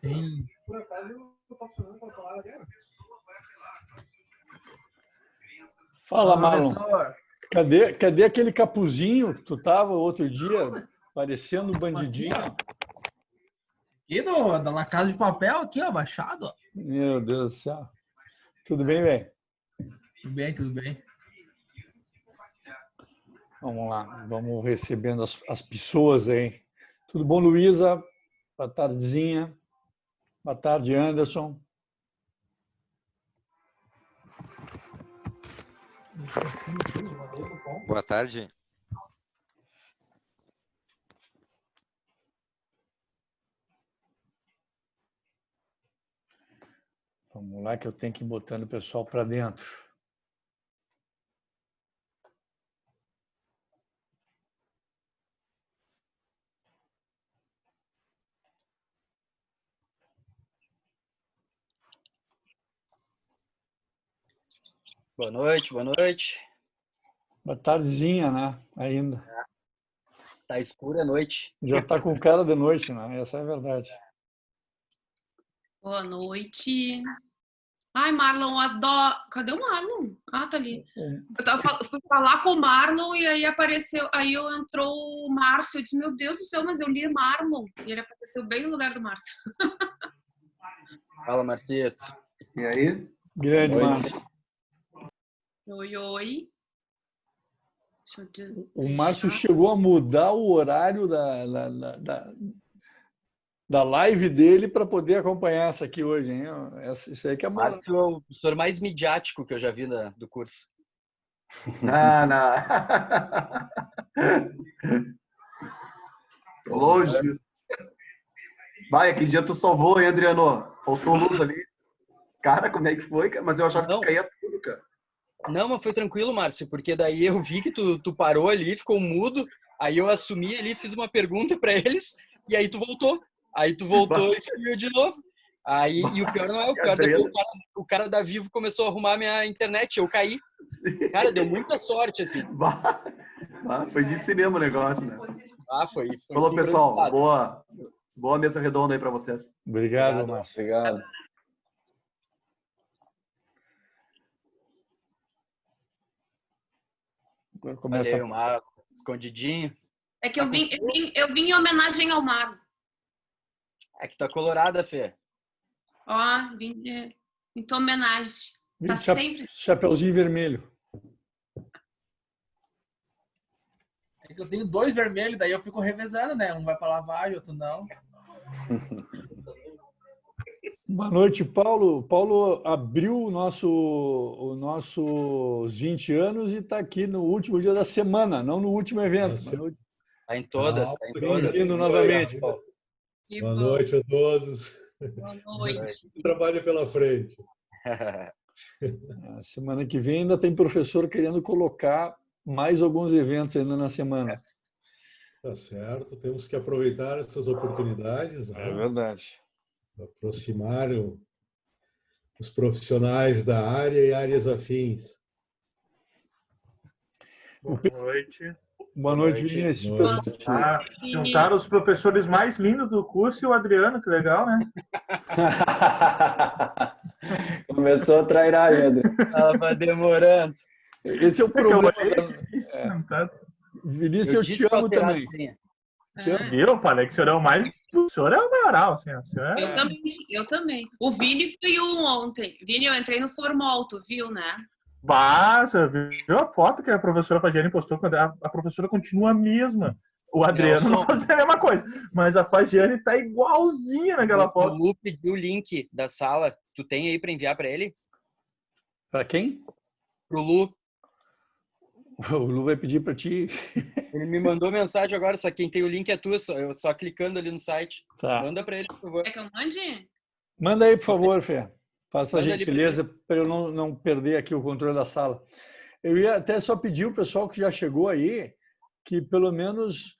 Sim. Fala, Marlon. Professor. Cadê aquele capuzinho que tu tava outro dia, parecendo um bandidinho? Aqui da La Casa de Papel, aqui, ó, baixado. Ó. Meu Deus do céu. Tudo bem, velho? Tudo bem, tudo bem. Vamos lá, vamos recebendo as pessoas aí. Tudo bom, Luísa? Boa tardezinha. Boa tarde, Anderson. Boa tarde. Vamos lá que eu tenho que ir botando o pessoal para dentro. Boa noite, boa noite. Boa tardezinha, né? Ainda. Tá escura a noite. Já tá com cara de noite, né? Essa é a verdade. Boa noite. Ai, Marlon, adoro. Cadê o Marlon? Ah, tá ali. Fui falar com o Marlon e aí apareceu. Aí entrou o Márcio. Eu disse, meu Deus do céu, mas eu li Marlon. E ele apareceu bem no lugar do Márcio. Fala, Marcito. E aí? Grande, Márcio. Oi, oi. O Márcio chegou a mudar o horário da live dele para poder acompanhar essa aqui hoje, hein? Isso aí que é bom. Márcio é o professor mais midiático que eu já vi do curso. Não. Tô longe. Vai, aquele dia tu salvou, hein, Adriano? Faltou luz ali. Cara, como é que foi, cara? Mas eu achava que caía tudo, cara. Não, mas foi tranquilo, Márcio, porque daí eu vi que tu parou ali, ficou mudo, aí eu assumi ali, fiz uma pergunta para eles, e aí tu voltou. Aí tu voltou e sumiu de novo. Aí, e o pior não é o pior, depois o cara da Vivo começou a arrumar a minha internet, eu caí. Cara, deu muita sorte, assim. Foi de cinema o negócio, né? Foi Falou, pessoal. Boa mesa redonda aí para vocês. Obrigado, Márcio. Obrigado. Começa o Marlon, escondidinho. É que eu vim em homenagem ao Marlon. É que tá colorada, Fê. Ó, vim em tua homenagem. Tá sempre... Chapeuzinho vermelho. É que eu tenho 2 vermelhos, daí eu fico revezando, né? Um vai pra lavagem, outro não. Boa noite, Paulo. Paulo abriu os nossos 20 anos e está aqui no último dia da semana, não no último evento. Está em todas. Bem-vindo novamente, Paulo. Boa noite a todos. Boa noite. Trabalho pela frente. A semana que vem ainda tem professor querendo colocar mais alguns eventos ainda na semana. Tá certo, temos que aproveitar essas oportunidades, né? É verdade. Aproximar os profissionais da área e áreas afins. Boa noite. Boa noite, Vinícius. Juntaram os professores mais lindos do curso e o Adriano, que legal, né? Começou a trairagem. Tava demorando. Esse é o problema. Vinícius, eu te amo também. Viu? Eu falei que o senhor é o mais... O senhor é o maioral, assim. O senhor é... Eu também. O Vini foi ontem. Vini, eu entrei no Formol, tu viu, né? Você viu a foto que a professora Fagiane postou? A professora continua a mesma. O Adriano não faz a mesma coisa. Mas a Fagiane tá igualzinha naquela foto. O Lu pediu o link da sala. Tu tem aí para enviar para ele? Para quem? Pro Lu. O Lu vai pedir para ti. Ele me mandou mensagem agora, só quem tem o link é tu, só clicando ali no site. Tá. Manda para ele, por favor. Quer que eu mande? Manda aí, por favor, Fê. Faça a gentileza para eu não perder aqui o controle da sala. Eu ia até só pedir o pessoal que já chegou aí que pelo menos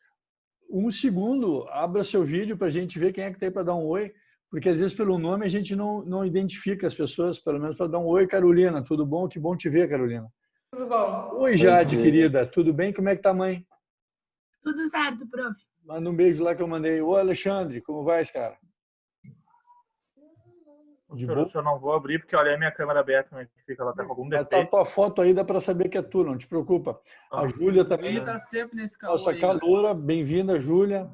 1 segundo abra seu vídeo para a gente ver quem é que tem para dar um oi, porque às vezes pelo nome a gente não identifica as pessoas, pelo menos para dar um oi, Carolina. Tudo bom? Que bom te ver, Carolina. Tudo bom. Oi, Jade, querida. Tudo bem? Como é que tá, mãe? Tudo certo, prof. Manda um beijo lá que eu mandei. Ô, Alexandre, como vai, cara? Eu não vou abrir porque olha a minha câmera aberta, né, que fica, ela tá com algum Mas defeito. a tua foto aí dá para saber que é tu, não te preocupa. A Júlia também. Ele tá sempre nesse calor. Nossa aí, caloura, bem-vinda, Júlia.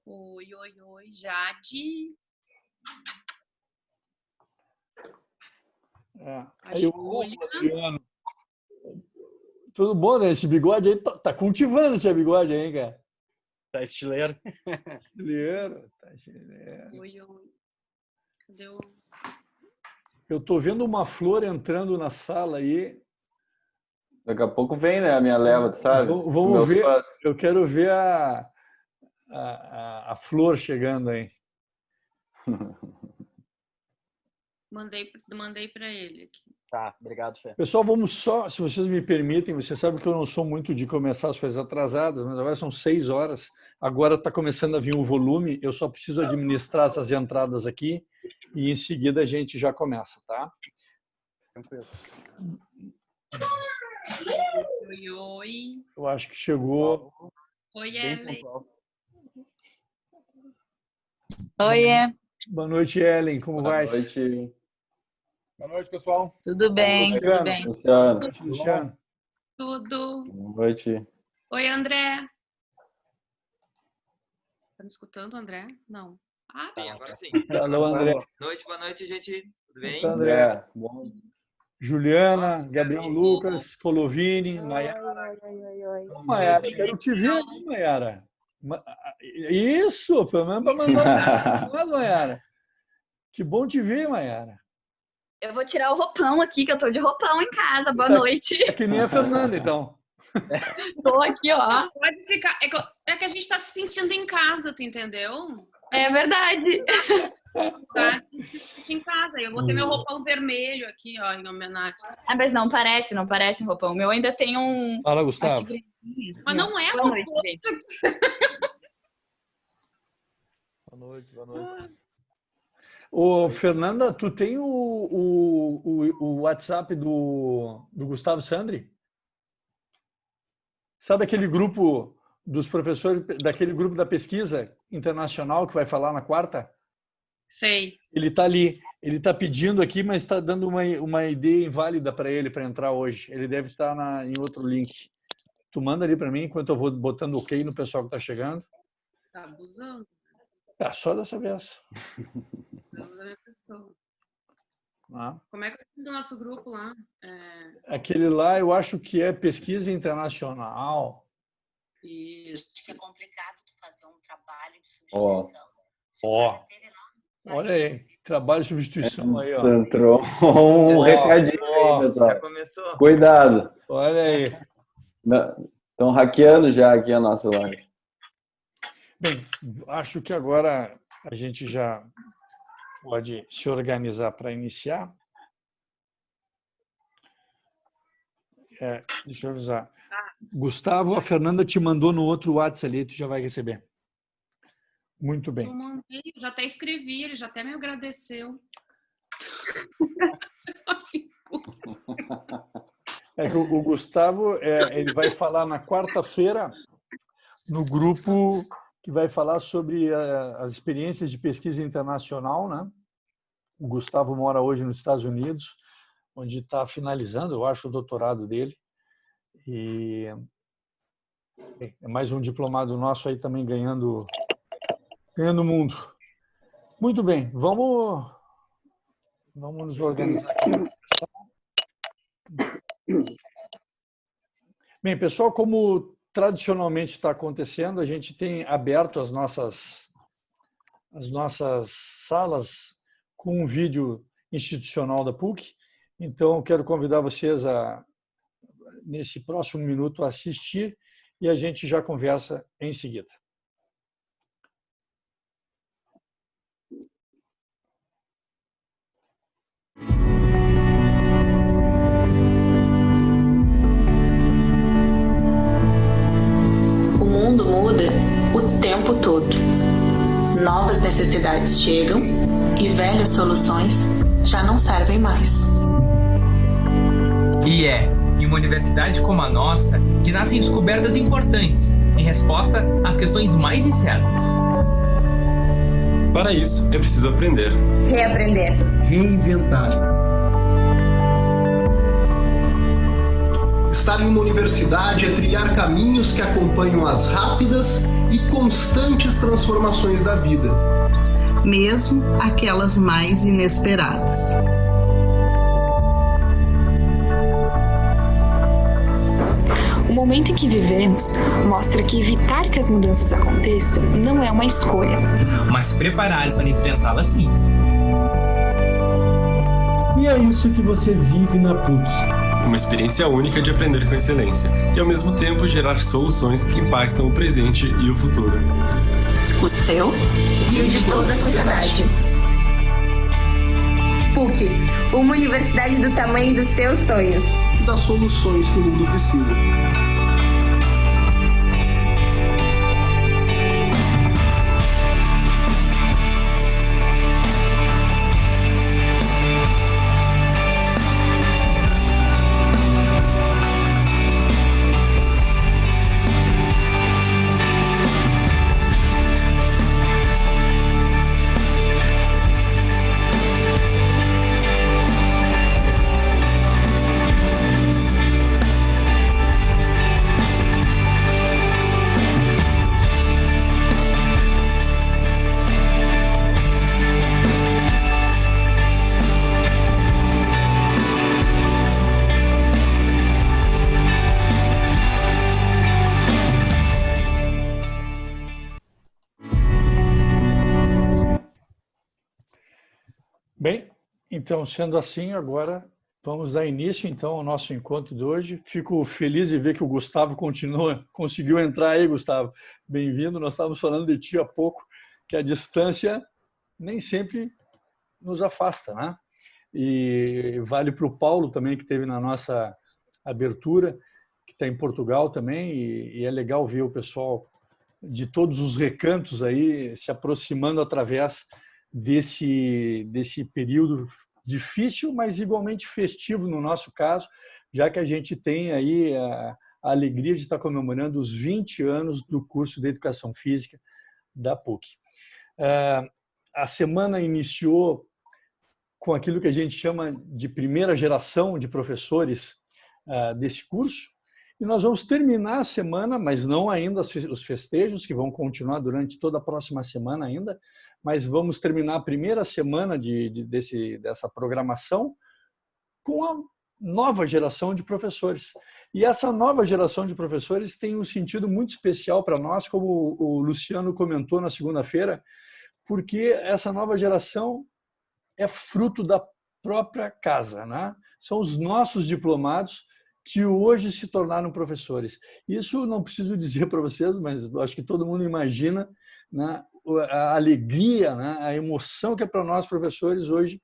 Oi, Jade. Aí o Adriano. Tudo bom, né? Esse bigode aí, tá cultivando esse bigode aí, cara. Tá estileiro. Estileiro. Oi. Cadê o... Eu tô vendo uma flor entrando na sala aí. Daqui a pouco vem, né? A minha leva, tu sabe? Vamos ver. Eu quero ver a flor chegando aí. Mandei para ele aqui. Tá, obrigado, Fê. Pessoal, vamos só, se vocês me permitem, você sabe que eu não sou muito de começar as coisas atrasadas, mas agora são 6 horas. Agora está começando a vir o volume, eu só preciso administrar essas entradas aqui e em seguida a gente já começa, tá? Oi. Eu acho que chegou. Oi, Ellen. Oiê. Boa noite, Ellen. Como vai? Boa noite. Boa noite, pessoal. Tudo bem, Luciano. tudo bem. Luciano. Luciano. Tudo. Boa noite. Oi, André. Tá me escutando, André? Não. Ah, sim, agora sim. Alô, André. Boa noite, gente. Tudo bem? André. Bom. Juliana, Nossa, Gabriel cara, Lucas, Colovini, Maiara. Maiara, quero te ver, Maiara. Isso, pelo menos para mandar um Maiara. Que bom te ver, Maiara. Eu vou tirar o roupão aqui, que eu tô de roupão em casa. Boa noite. É que nem a Fernanda, então. Tô aqui, ó. Pode ficar. É que a gente tá se sentindo em casa, tu entendeu? É verdade. Tá se sentindo em casa. Eu botei meu roupão vermelho aqui, ó, em homenagem. Ah, mas não parece um roupão. O meu ainda tem um... Fala, Gustavo. Mas não é Boa noite, gente. Boa noite. Ô, Fernanda, tu tem o WhatsApp do Gustavo Sandri? Sabe aquele grupo dos professores, daquele grupo da pesquisa internacional que vai falar na quarta? Sei. Ele está ali. Ele está pedindo aqui, mas está dando uma ideia inválida para ele para entrar hoje. Ele deve estar em outro link. Tu manda ali para mim enquanto eu vou botando ok no pessoal que está chegando. Tá abusando. É, só dessa vez. Ah. Como é que é o do nosso grupo lá? Aquele lá eu acho que é pesquisa internacional. Isso. Acho que é complicado tu fazer um trabalho de substituição. Olha aí, trabalho de substituição aí, ó. Entrou um recadinho aí, pessoal. Já começou. Cuidado. Olha aí. Estão hackeando já aqui a nossa live. Bem, acho que agora a gente já pode se organizar para iniciar. Deixa eu avisar. Gustavo, a Fernanda te mandou no outro WhatsApp ali, tu já vai receber. Muito bem. Eu mandei, já até escrevi, ele já até me agradeceu. É que o Gustavo, ele vai falar na quarta-feira no grupo que vai falar sobre as experiências de pesquisa internacional, né? O Gustavo mora hoje nos Estados Unidos, onde está finalizando, eu acho, o doutorado dele. E é mais um diplomado nosso aí também ganhando o mundo. Muito bem, vamos nos organizar aqui. Bem, pessoal, como tradicionalmente está acontecendo, a gente tem aberto as nossas salas com um vídeo institucional da PUC. Então, quero convidar vocês nesse próximo minuto, a assistir e a gente já conversa em seguida. O mundo muda o tempo todo. Novas necessidades chegam e velhas soluções já não servem mais. E em uma universidade como a nossa, que nascem descobertas importantes em resposta às questões mais incertas. Para isso, é preciso aprender, Reaprender. Reinventar. Estar em uma universidade é trilhar caminhos que acompanham as rápidas e constantes transformações da vida, mesmo aquelas mais inesperadas. O momento em que vivemos mostra que evitar que as mudanças aconteçam não é uma escolha, mas se preparar para enfrentá-las sim. E é isso que você vive na PUC. Uma experiência única de aprender com excelência e, ao mesmo tempo, gerar soluções que impactam o presente e o futuro. O seu e o de toda a sociedade. PUC, uma universidade do tamanho dos seus sonhos. Das soluções que o mundo precisa. Bem, então, sendo assim, agora vamos dar início então ao nosso encontro de hoje. Fico feliz de ver que o Gustavo conseguiu entrar aí, Gustavo. Bem-vindo. Nós estávamos falando de ti há pouco, que a distância nem sempre nos afasta, né? E vale para o Paulo também, que esteve na nossa abertura, que está em Portugal também, e é legal ver o pessoal de todos os recantos aí se aproximando através desse período difícil, mas igualmente festivo no nosso caso, já que a gente tem aí a alegria de estar comemorando os 20 anos do curso de Educação Física da PUC. A semana iniciou com aquilo que a gente chama de primeira geração de professores desse curso, e nós vamos terminar a semana, mas não ainda os festejos, que vão continuar durante toda a próxima semana ainda, mas vamos terminar a primeira semana dessa programação com a nova geração de professores. E essa nova geração de professores tem um sentido muito especial para nós, como o Luciano comentou na segunda-feira, porque essa nova geração é fruto da própria casa, né? São os nossos diplomados que hoje se tornaram professores. Isso não preciso dizer para vocês, mas acho que todo mundo imagina, né, a alegria, né, a emoção que é para nós professores hoje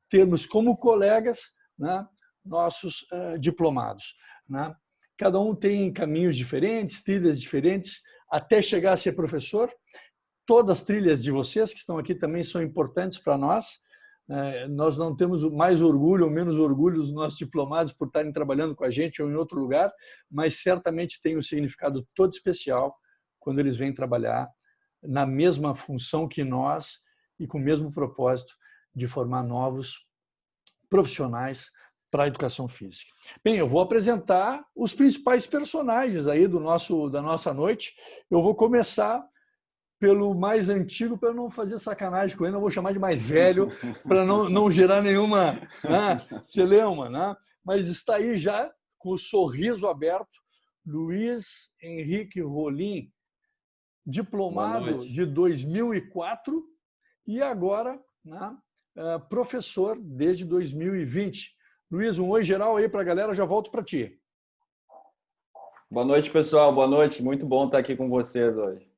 termos como colegas, né, nossos diplomados, né? Cada um tem caminhos diferentes, trilhas diferentes, até chegar a ser professor. Todas as trilhas de vocês que estão aqui também são importantes para nós. Nós não temos mais orgulho ou menos orgulho dos nossos diplomados por estarem trabalhando com a gente ou em outro lugar, mas certamente tem um significado todo especial quando eles vêm trabalhar na mesma função que nós e com o mesmo propósito de formar novos profissionais para a educação física. Bem, eu vou apresentar os principais personagens aí da nossa noite. Eu vou começar pelo mais antigo, para não fazer sacanagem com ele, eu vou chamar de mais velho, para não gerar nenhuma celeuma, né? Mas está aí já com o sorriso aberto, Luiz Henrique Rolim, diplomado de 2004 e agora, né, professor desde 2020. Luiz, um oi geral aí para a galera, já volto para ti. Boa noite, pessoal. Boa noite. Muito bom estar aqui com vocês hoje.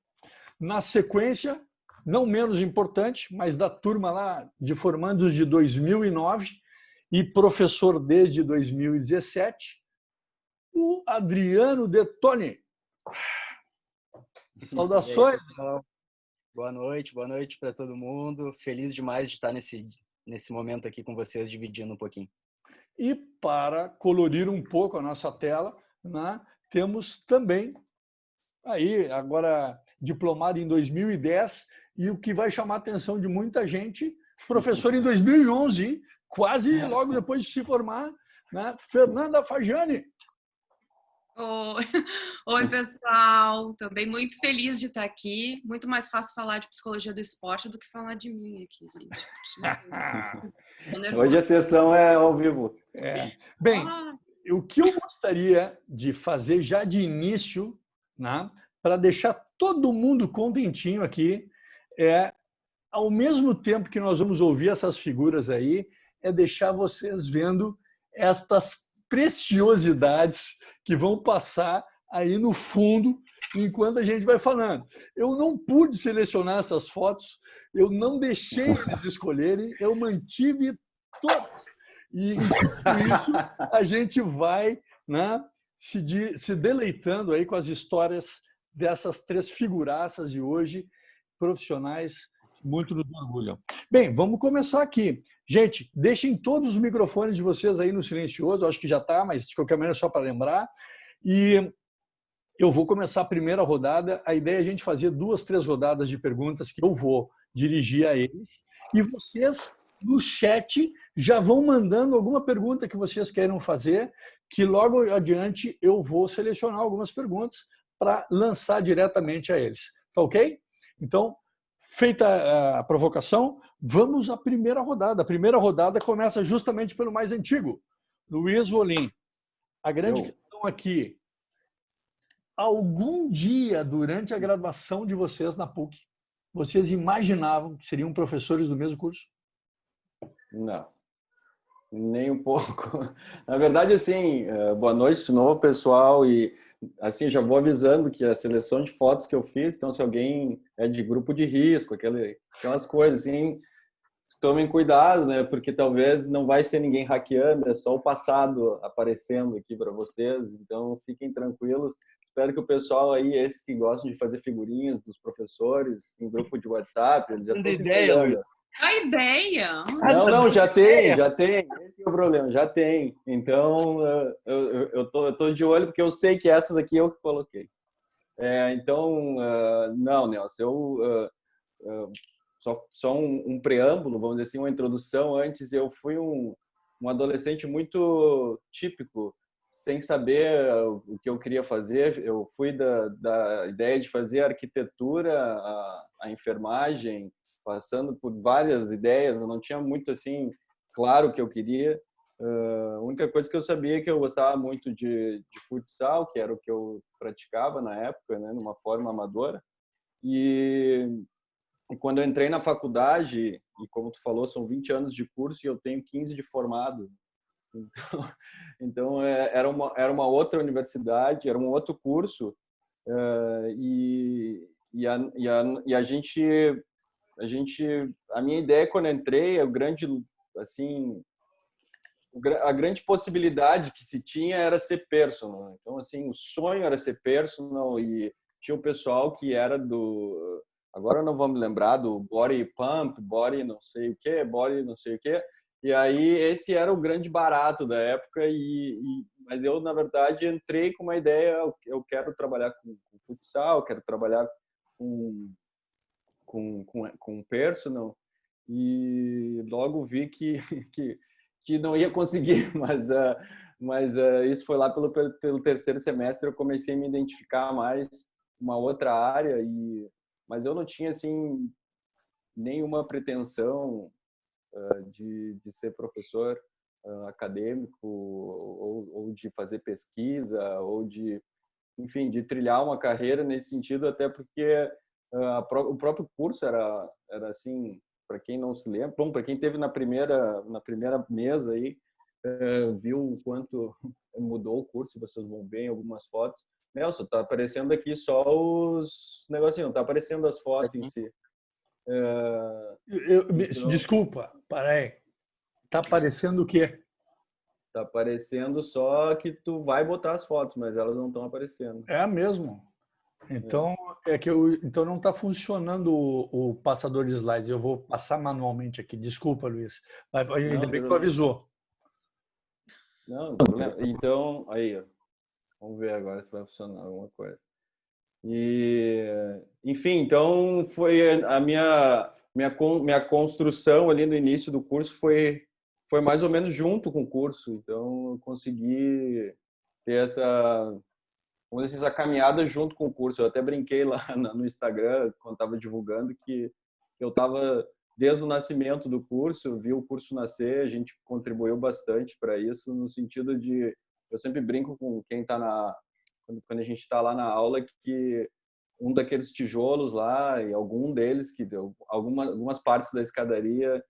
Na sequência, não menos importante, mas da turma lá de formandos de 2009 e professor desde 2017, o Adriano Detoni. Saudações. Aí, boa noite para todo mundo. Feliz demais de estar nesse momento aqui com vocês, dividindo um pouquinho. E para colorir um pouco a nossa tela, né, temos também aí agora diplomado em 2010 e o que vai chamar a atenção de muita gente, professor em 2011, quase logo depois de se formar, né? Fernanda Fajani. Oi, pessoal. Também muito feliz de estar aqui. Muito mais fácil falar de psicologia do esporte do que falar de mim aqui, gente. Hoje a sessão é ao vivo. Bem, o que eu gostaria de fazer já de início, né, para deixar todo mundo contentinho aqui, ao mesmo tempo que nós vamos ouvir essas figuras aí, é deixar vocês vendo estas preciosidades que vão passar aí no fundo enquanto a gente vai falando. Eu não pude selecionar essas fotos, eu não deixei eles escolherem, eu mantive todas. E com isso a gente vai, né, se deleitando aí com as histórias dessas três figuraças de hoje, profissionais muito nos orgulham. Bem, vamos começar aqui. Gente, deixem todos os microfones de vocês aí no silencioso, acho que já está, mas de qualquer maneira só para lembrar. E eu vou começar a primeira rodada. A ideia é a gente fazer 2, 3 rodadas de perguntas que eu vou dirigir a eles. E vocês, no chat, já vão mandando alguma pergunta que vocês queiram fazer, que logo adiante eu vou selecionar algumas perguntas para lançar diretamente a eles. Tá ok? Então, feita a provocação, vamos à primeira rodada. A primeira rodada começa justamente pelo mais antigo, Luiz Rolim. A grande questão aqui, algum dia durante a graduação de vocês na PUC, vocês imaginavam que seriam professores do mesmo curso? Não, nem um pouco. Na verdade, assim, boa noite de novo, pessoal, e assim, já vou avisando que a seleção de fotos que eu fiz, então se alguém é de grupo de risco, aquelas coisas, assim, tomem cuidado, né? Porque talvez não vai ser ninguém hackeando, é só o passado aparecendo aqui para vocês, então fiquem tranquilos. Espero que o pessoal aí, esses que gostam de fazer figurinhas dos professores em grupo de WhatsApp, eles já estão se entendendo. A ideia! Não, já tem. Esse é o problema, já tem. Então, eu tô de olho, porque eu sei que essas aqui eu que coloquei. Então, não, Nelson, só um preâmbulo, vamos dizer assim, uma introdução. Antes, eu fui um adolescente muito típico, sem saber o que eu queria fazer. Eu fui da ideia de fazer arquitetura, a enfermagem, passando por várias ideias. Eu não tinha muito assim claro o que eu queria. A única coisa que eu sabia é que eu gostava muito de futsal, que era o que eu praticava na época, né, numa forma amadora. E quando eu entrei na faculdade, e como tu falou, são 20 anos de curso e eu tenho 15 de formado. Então era uma outra universidade, era um outro curso, e a minha ideia quando eu entrei, a grande possibilidade que se tinha era ser personal. Então, assim, o sonho era ser personal, e tinha o pessoal que era agora eu não vou me lembrar, do body pump, body não sei o que, e aí esse era o grande barato da época, mas eu, na verdade, entrei com uma ideia, eu quero trabalhar com futsal, quero trabalhar com personal, e logo vi que não ia conseguir, mas isso foi lá pelo terceiro semestre, eu comecei a me identificar mais uma outra área, mas eu não tinha assim nenhuma pretensão de ser professor acadêmico, ou de fazer pesquisa, ou enfim, de trilhar uma carreira nesse sentido, até porque o próprio curso era assim, para quem não se lembra, bom, para quem teve na primeira mesa aí, viu o quanto mudou o curso, vocês vão ver em algumas fotos. Nelson, tá aparecendo aqui só os negocinhos, não tá aparecendo as fotos em si. Desculpa, parei. Tá aparecendo o quê? Tá aparecendo só que tu vai botar as fotos, mas elas não estão aparecendo. É mesmo. Então, então não está funcionando o passador de slides. Eu vou passar manualmente aqui. Desculpa, Luiz. Ainda bem que tu avisou. Não, não tem problema. Então, aí, ó. Vamos ver agora se vai funcionar alguma coisa. E, enfim, então foi a minha construção ali no início do curso foi mais ou menos junto com o curso. Então eu consegui ter essa caminhada junto com o curso. Eu até brinquei lá no Instagram, quando estava divulgando, que eu estava desde o nascimento do curso, eu vi o curso nascer, a gente contribuiu bastante para isso, no sentido de, eu sempre brinco com quem está quando a gente está lá na aula, que um daqueles tijolos lá, e algum deles, que deu algumas partes da escadaria,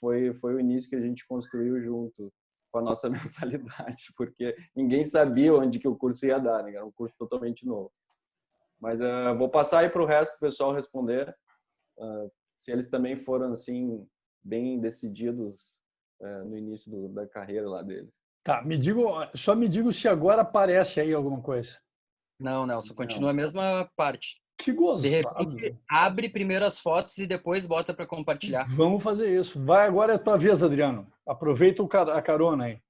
foi o início que a gente construiu junto com a nossa mensalidade, porque ninguém sabia onde que o curso ia dar, né? Era um curso totalmente novo. Mas vou passar aí para o resto do pessoal responder, se eles também foram assim bem decididos no início da carreira lá deles. Tá, só me diga se agora aparece aí alguma coisa. Não, Nelson, continua a mesma parte. Que gozado. De repente, abre primeiro as fotos e depois bota para compartilhar. Vamos fazer isso. Vai, agora é a tua vez, Adriano. Aproveita a carona aí.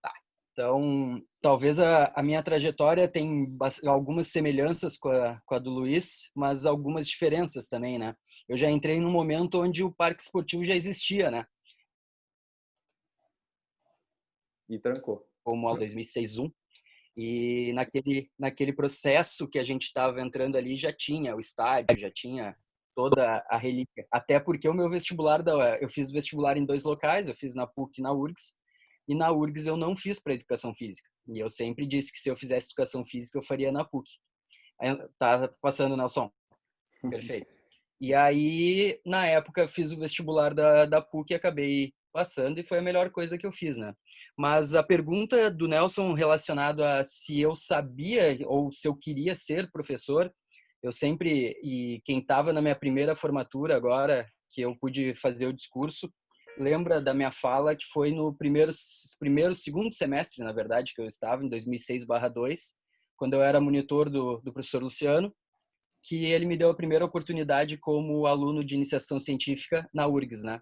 Tá. Então, talvez a minha trajetória tem algumas semelhanças com a do Luiz, mas algumas diferenças também, né? Eu já entrei num momento onde o parque esportivo já existia, né? E trancou. Como a 2006-1. E naquele processo que a gente estava entrando ali, já tinha o estádio, já tinha toda a relíquia. Até porque o meu vestibular, eu fiz vestibular em 2 locais, eu fiz na PUC e na URGS. E na URGS eu não fiz para educação física. E eu sempre disse que se eu fizesse educação física, eu faria na PUC. Tá passando, Nelson? Perfeito. E aí, na época, fiz o vestibular da PUC e acabei passando, e foi a melhor coisa que eu fiz, né? Mas a pergunta do Nelson relacionada a se eu sabia ou se eu queria ser professor, eu sempre, e quem estava na minha primeira formatura agora, que eu pude fazer o discurso, lembra da minha fala, que foi no segundo semestre, na verdade, que eu estava, em 2006/2, quando eu era monitor do professor Luciano, que ele me deu a primeira oportunidade como aluno de iniciação científica na URGS, né?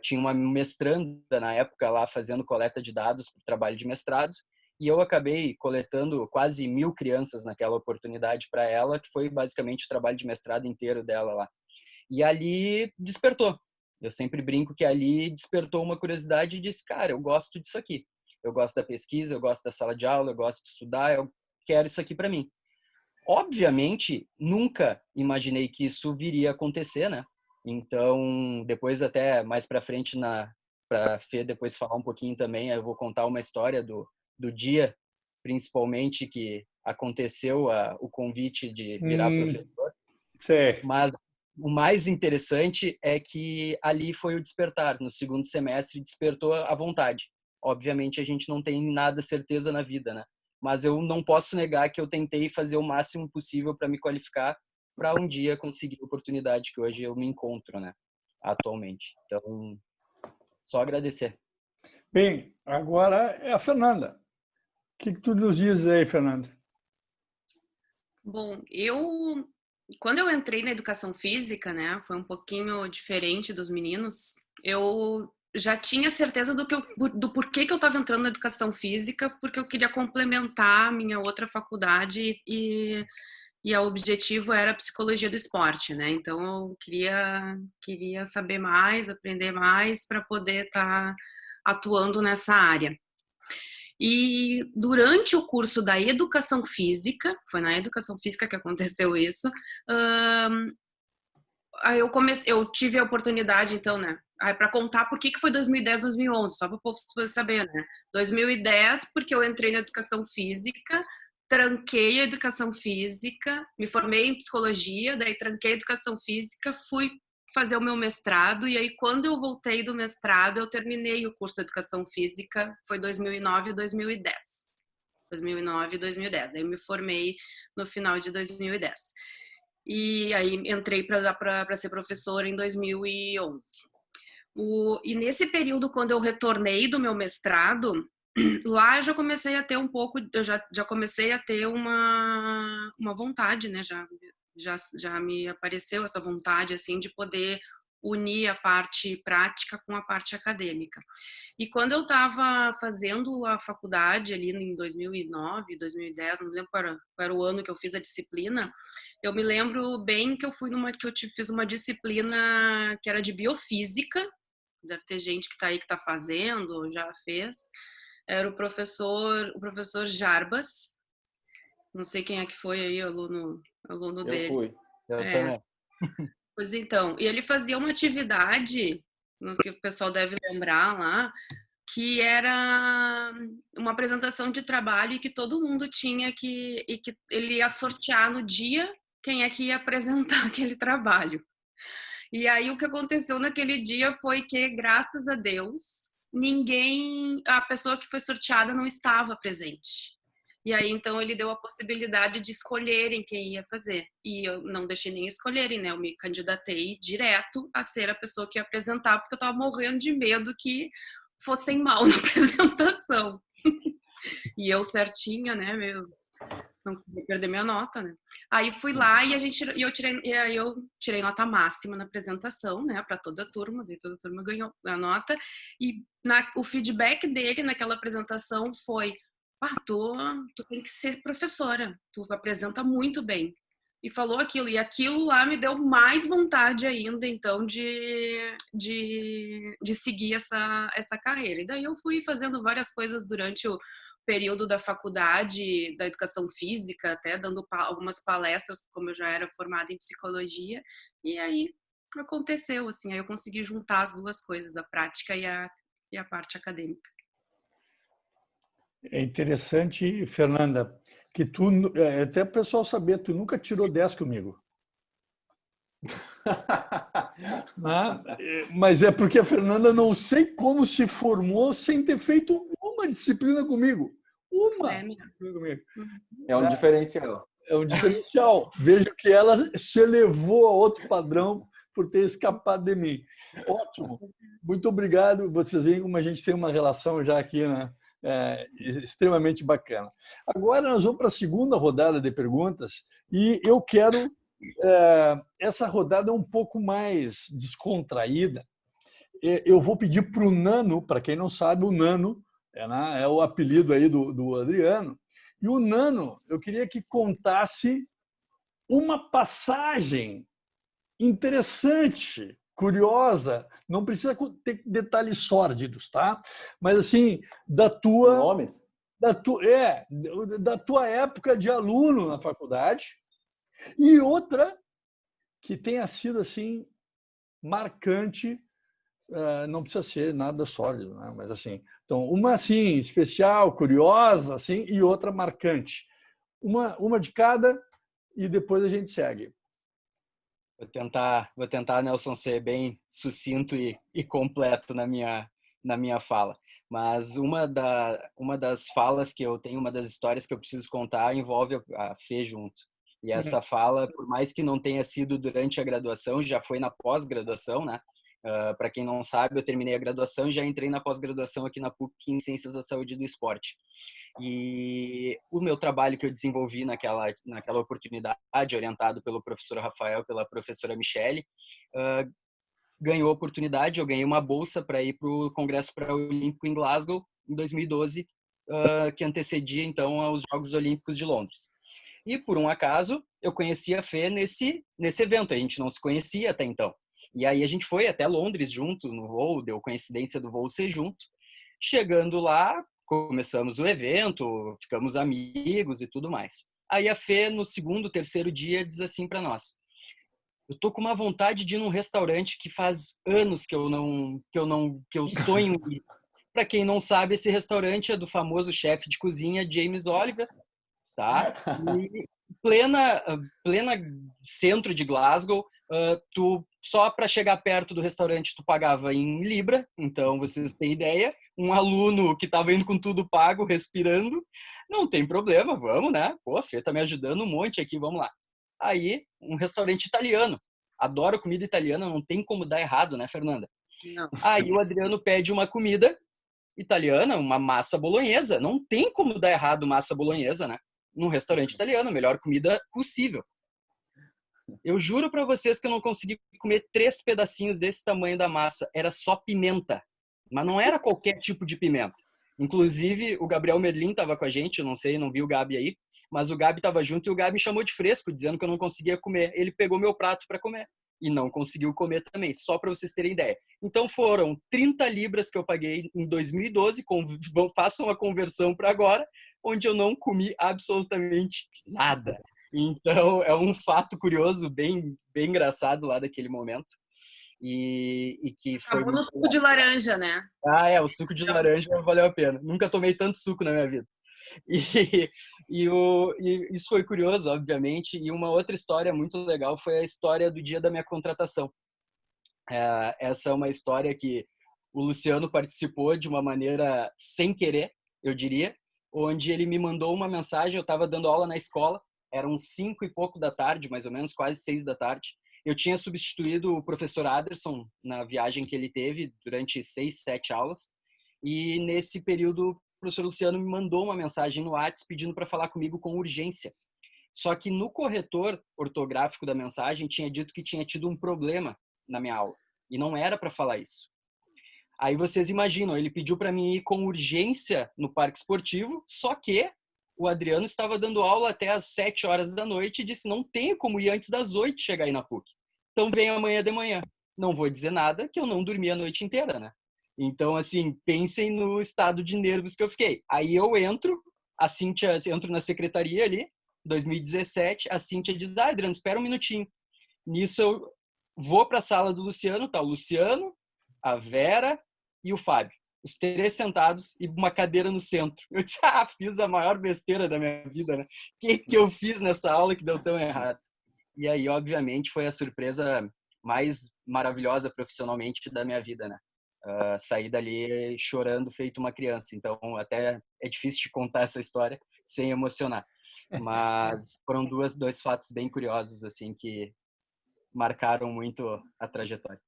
Tinha uma mestranda na época lá fazendo coleta de dados para o trabalho de mestrado, e eu acabei coletando quase 1000 crianças naquela oportunidade para ela, que foi basicamente o trabalho de mestrado inteiro dela lá. E ali despertou. Eu sempre brinco que ali despertou uma curiosidade e disse, cara, eu gosto disso aqui. Eu gosto da pesquisa, eu gosto da sala de aula, eu gosto de estudar, eu quero isso aqui para mim. Obviamente, nunca imaginei que isso viria a acontecer, né? Então, depois até mais para frente, para a Fê depois falar um pouquinho também, eu vou contar uma história do dia, principalmente, que aconteceu o convite de virar professor. Certo. Mas o mais interessante é que ali foi o despertar. No segundo semestre, despertou a vontade. Obviamente, a gente não tem nada certeza na vida, né? Mas eu não posso negar que eu tentei fazer o máximo possível para me qualificar para um dia conseguir a oportunidade que hoje eu me encontro, né, atualmente. Então, só agradecer. Bem, agora é a Fernanda. O que tu nos diz aí, Fernanda? Bom, quando eu entrei na educação física, né, foi um pouquinho diferente dos meninos. Eu já tinha certeza do porquê que eu estava entrando na educação física, porque eu queria complementar a minha outra faculdade e o objetivo era a psicologia do esporte, né? Então eu queria saber mais, aprender mais para poder estar atuando nessa área. E durante o curso da educação física, foi na educação física que aconteceu isso, aí eu tive a oportunidade, então, né, para contar por que foi 2010, 2011, só para o povo saber, né? 2010, porque eu entrei na educação física, tranquei a educação física, me formei em psicologia, daí tranquei a educação física, fui fazer o meu mestrado, e aí quando eu voltei do mestrado, eu terminei o curso de educação física, foi 2009 e 2010. 2009 e 2010, daí eu me formei no final de 2010. E aí entrei para ser professora em 2011. E nesse período, quando eu retornei do meu mestrado, lá eu já comecei a ter um pouco, eu já comecei a ter uma vontade, né? Já me apareceu essa vontade, assim, de poder unir a parte prática com a parte acadêmica. E quando eu estava fazendo a faculdade ali em 2009, 2010, não me lembro qual era o ano que eu fiz a disciplina, eu me lembro bem que eu fiz uma disciplina que era de biofísica, deve ter gente que está aí que está fazendo, já fez, era o professor Jarbas, não sei quem é que foi aí, aluno dele. Eu fui, eu também. Pois então, e ele fazia uma atividade, que o pessoal deve lembrar lá, que era uma apresentação de trabalho e que todo mundo tinha que ele ia sortear no dia quem é que ia apresentar aquele trabalho. E aí o que aconteceu naquele dia foi que, graças a Deus, a pessoa que foi sorteada não estava presente. E aí, então, ele deu a possibilidade de escolherem quem ia fazer. E eu não deixei nem escolherem, né? Eu me candidatei direto a ser a pessoa que ia apresentar, porque eu tava morrendo de medo que fossem mal na apresentação. E eu certinha, né? Não queria perder minha nota, né? Aí fui lá e eu tirei nota máxima na apresentação, né? Para toda a turma, toda a turma ganhou a nota. E o feedback dele naquela apresentação foi: tu tem que ser professora, tu apresenta muito bem. E falou aquilo, e aquilo lá me deu mais vontade ainda, então, de seguir essa carreira. E daí eu fui fazendo várias coisas durante o período da faculdade, da educação física, até dando algumas palestras, como eu já era formada em psicologia, e aí aconteceu, assim, aí eu consegui juntar as duas coisas, a prática e a parte acadêmica. É interessante, Fernanda, que tu, até o pessoal saber, tu nunca tirou 10 comigo. Mas é porque a Fernanda não sei como se formou sem ter feito uma disciplina comigo. É um diferencial. É um diferencial. Vejo que ela se elevou a outro padrão por ter escapado de mim. Ótimo. Muito obrigado. Vocês veem como a gente tem uma relação já aqui, né? Extremamente bacana. Agora nós vamos para a segunda rodada de perguntas e eu quero essa rodada um pouco mais descontraída. Eu vou pedir para o Nano, para quem não sabe, o Nano é o apelido aí do Adriano, e o Nano, eu queria que contasse uma passagem interessante, curiosa, não precisa ter detalhes sórdidos, tá? Mas assim, da tua época de aluno na faculdade, e outra que tenha sido assim marcante, não precisa ser nada sólido, né? Mas assim, então uma assim especial, curiosa, assim, e outra marcante, uma de cada e depois a gente segue. Vou tentar, Nelson, ser bem sucinto e completo na minha fala. Mas uma das falas que eu tenho, uma das histórias que eu preciso contar envolve a Fê junto. E essa fala, por mais que não tenha sido durante a graduação, já foi na pós-graduação, né? Para quem não sabe, eu terminei a graduação e já entrei na pós-graduação aqui na PUC em Ciências da Saúde e do Esporte. E o meu trabalho que eu desenvolvi naquela oportunidade, orientado pelo professor Rafael, pela professora Michele, ganhou oportunidade, eu ganhei uma bolsa para ir para o Congresso Paralímpico em Glasgow, em 2012, que antecedia, então, aos Jogos Olímpicos de Londres. E, por um acaso, eu conheci a Fê nesse evento, a gente não se conhecia até então. E aí a gente foi até Londres junto, no voo, deu coincidência do voo ser junto. Chegando lá, começamos o evento, ficamos amigos e tudo mais. Aí a Fê, no segundo, terceiro dia, diz assim para nós: eu tô com uma vontade de ir num restaurante que faz anos que eu sonho em ir. Para quem não sabe, esse restaurante é do famoso chefe de cozinha James Oliver, tá? E plena centro de Glasgow, só para chegar perto do restaurante tu pagava em libra, então vocês têm ideia, um aluno que estava indo com tudo pago, respirando, não tem problema, vamos, né? Pô, a Fê tá me ajudando um monte aqui, vamos lá. Aí, um restaurante italiano, adoro comida italiana, não tem como dar errado, né, Fernanda? Não. Aí o Adriano pede uma comida italiana, uma massa bolonhesa, não tem como dar errado massa bolonhesa, né? Num restaurante italiano, a melhor comida possível. Eu juro para vocês que eu não consegui comer 3 pedacinhos desse tamanho da massa. Era só pimenta. Mas não era qualquer tipo de pimenta. Inclusive, o Gabriel Merlin estava com a gente, eu não sei, não vi o Gabi aí, mas o Gabi estava junto e o Gabi me chamou de fresco, dizendo que eu não conseguia comer. Ele pegou meu prato para comer e não conseguiu comer também, só para vocês terem ideia. Então foram 30 libras que eu paguei em 2012, façam a conversão para agora, onde eu não comi absolutamente nada. Então é um fato curioso, bem engraçado lá daquele momento. E que foi acabou no suco de laranja, né? O suco de laranja valeu a pena. Nunca tomei tanto suco na minha vida. E isso foi curioso, obviamente. E uma outra história muito legal foi a história do dia da minha contratação. Essa é uma história que o Luciano participou de uma maneira sem querer, eu diria, onde ele me mandou uma mensagem. Eu estava dando aula na escola, eram 5 e pouco da tarde, mais ou menos, quase 6 da tarde. Eu tinha substituído o professor Aderson na viagem que ele teve durante 6, 7 aulas. E nesse período, o professor Luciano me mandou uma mensagem no WhatsApp pedindo para falar comigo com urgência. Só que no corretor ortográfico da mensagem tinha dito que tinha tido um problema na minha aula. E não era para falar isso. Aí vocês imaginam, ele pediu para mim ir com urgência no parque esportivo, só que o Adriano estava dando aula até às 7 horas da noite e disse, não tenho como ir antes das 8 chegar aí na PUC. Então vem amanhã de manhã. Não vou dizer nada, que eu não dormi a noite inteira, né? Então, assim, pensem no estado de nervos que eu fiquei. Aí eu entro na secretaria ali, 2017, a Cíntia diz, Adriano, espera um minutinho. Nisso eu vou para a sala do Luciano, tá o Luciano, a Vera e o Fábio. Os 3 sentados e uma cadeira no centro. Eu disse, fiz a maior besteira da minha vida, né? O que eu fiz nessa aula que deu tão errado? E aí, obviamente, foi a surpresa mais maravilhosa profissionalmente da minha vida, né? Saí dali chorando feito uma criança. Então, até é difícil de contar essa história sem emocionar. Mas foram dois fatos bem curiosos, assim, que marcaram muito a trajetória.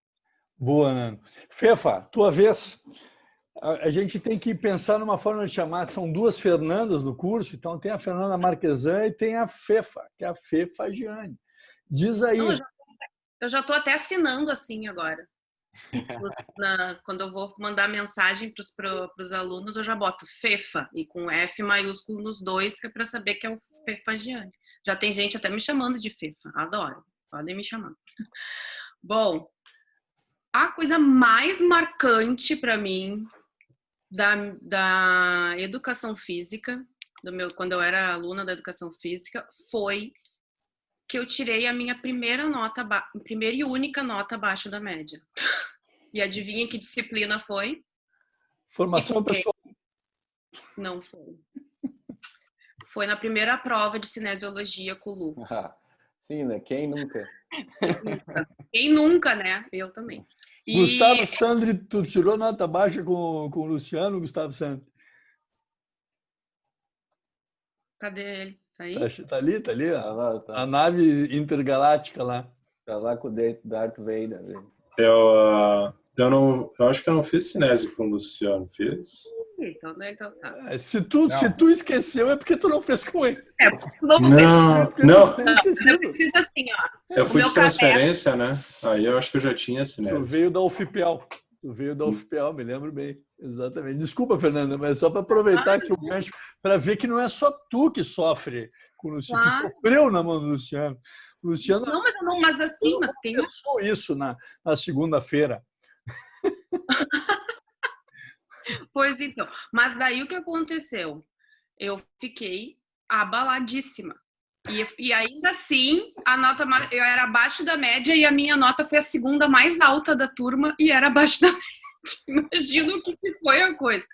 Boa, Nando. Fefa, tua vez. A gente tem que pensar numa forma de chamar. São 2 Fernandas no curso, então tem a Fernanda Marquesan e tem a Fefa, que é a Fefagiane. Diz aí. Não, eu já estou até assinando assim agora. Quando eu vou mandar mensagem para os alunos, eu já boto Fefa e com F maiúsculo nos 2, que é para saber que é o Fefagiane. Já tem gente até me chamando de Fefa. Adoro. Podem me chamar. Bom, a coisa mais marcante para mim da educação física, quando eu era aluna da educação física, foi que eu tirei a minha primeira e única nota abaixo da média. E adivinha que disciplina foi? Formação pessoal. Não foi. Foi na primeira prova de cinesiologia com o Lu. Sim, né? Quem nunca? Quem nunca, né? Eu também. Gustavo Sandri, tu tirou nota baixa com o Luciano, Gustavo Sandri? Cadê ele? Tá aí? Tá ali. Tá lá, tá. A nave intergaláctica lá. Tá lá com o Darth Vader. Eu acho que eu não fiz cinésio com o Luciano, fiz? Então tá. Se tu esqueceu, é porque tu não fez com ele. Não. Eu preciso assim, ó. Eu fui de transferência, né? Aí eu acho que eu já tinha cinésio. Tu veio da UFPEL. Me lembro bem. Exatamente. Desculpa, Fernanda, mas só para aproveitar que o gancho, para ver que não é só tu que sofre com o Luciano, que sofreu na mão do Luciano. O Luciano mas assim, tem isso na segunda-feira. Pois então, mas daí o que aconteceu? Eu fiquei abaladíssima. E ainda assim, a nota eu era abaixo da média e a minha nota foi a segunda mais alta da turma e era abaixo da média. Imagina o que foi a coisa.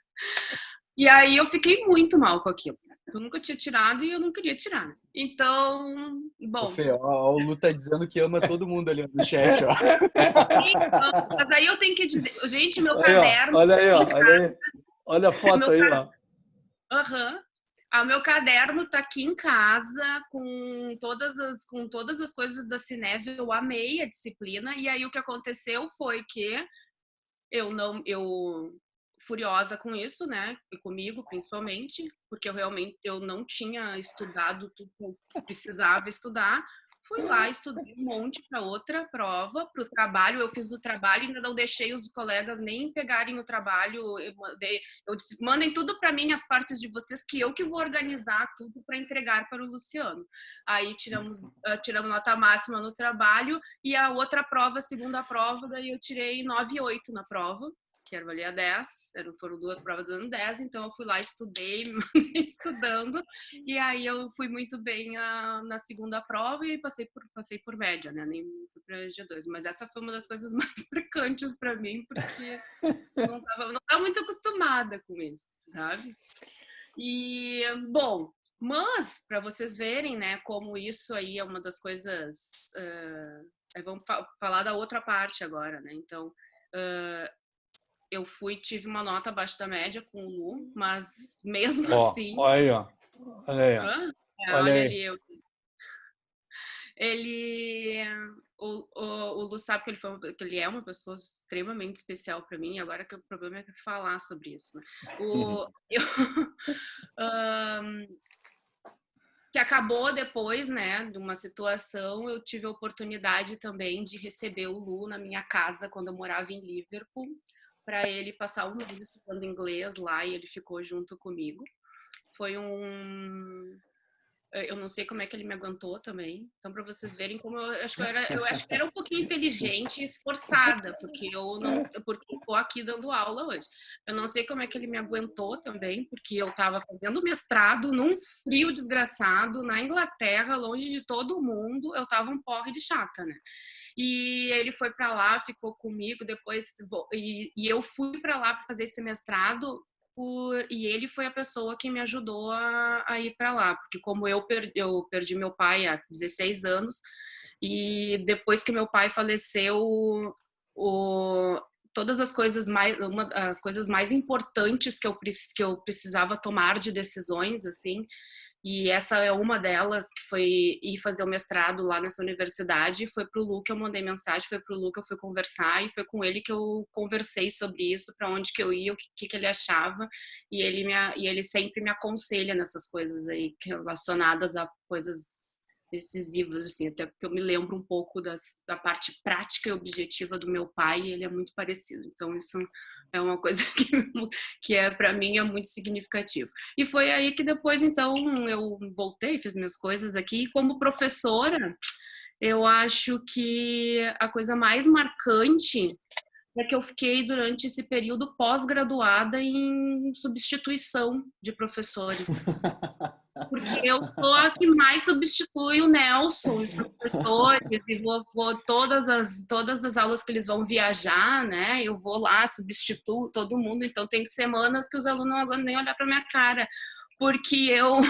E aí eu fiquei muito mal com aquilo. Eu nunca tinha tirado e eu não queria tirar. Então, bom. Fê, o Lu tá dizendo que ama todo mundo ali no chat, ó. Mas aí eu tenho que dizer, gente, meu caderno. Olha aí. Olha a foto aí, ó. O meu caderno tá aqui em casa com todas as coisas da Cinésio. Eu amei a disciplina. E aí o que aconteceu foi que eu furiosa com isso, né? E comigo, principalmente, porque eu não tinha estudado tudo que eu precisava estudar. Fui lá, estudei um monte para outra prova, para o trabalho. Eu fiz o trabalho e ainda não deixei os colegas nem pegarem o trabalho. Eu disse, mandem tudo para mim, as partes de vocês, que eu que vou organizar tudo para entregar para o Luciano. Aí tiramos nota máxima no trabalho e a outra prova, a segunda prova, daí eu tirei 9,8 na prova, que era valia 10, foram 2 provas dando 10, então eu fui lá, estudei, estudando, e aí eu fui muito bem na segunda prova e passei por média, né? Nem fui para G2, mas essa foi uma das coisas mais marcantes para mim, porque eu não estava muito acostumada com isso, sabe? E, bom, mas para vocês verem, né, como isso aí é uma das coisas... vamos falar da outra parte agora, né? Então... eu tive uma nota abaixo da média com o Lu, mas mesmo assim... Olha aí, ó. Olha aí, ó. Olha aí. O Lu sabe que ele é uma pessoa extremamente especial para mim, agora que o problema é falar sobre isso, né? Que acabou depois, né, de uma situação, eu tive a oportunidade também de receber o Lu na minha casa quando eu morava em Liverpool, para ele passar um mês estudando inglês lá, e ele ficou junto comigo. Foi eu não sei como é que ele me aguentou também. Então, para vocês verem como eu acho que era um pouquinho inteligente e esforçada, porque eu tô aqui dando aula hoje. Eu não sei como é que ele me aguentou também, porque eu estava fazendo mestrado num frio desgraçado na Inglaterra, longe de todo mundo. Eu estava um porre de chata, né? E ele foi para lá, ficou comigo depois, e eu fui para lá para fazer esse mestrado, e ele foi a pessoa que me ajudou a ir para lá, porque como eu perdi meu pai há 16 anos, e depois que meu pai faleceu, todas as coisas mais importantes que eu precisava tomar de decisões, assim, e essa é uma delas, que foi ir fazer o mestrado lá nessa universidade. Foi pro Lu que eu mandei mensagem, foi pro Lu que eu fui conversar, e foi com ele que eu conversei sobre isso, para onde que eu ia, o que ele achava, e ele sempre me aconselha nessas coisas aí relacionadas a coisas decisivas, assim, até porque eu me lembro um pouco da parte prática e objetiva do meu pai, e ele é muito parecido, então isso é uma coisa que para mim é muito significativo. E foi aí que depois, então, eu voltei, fiz minhas coisas aqui, e como professora, eu acho que a coisa mais marcante é que eu fiquei durante esse período pós-graduada em substituição de professores. Porque eu sou a que mais substitui o Nelson, os professores, e vou todas as aulas que eles vão viajar, né? Eu vou lá, substituo todo mundo, então tem semanas que os alunos não aguentam nem olhar para minha cara, porque eu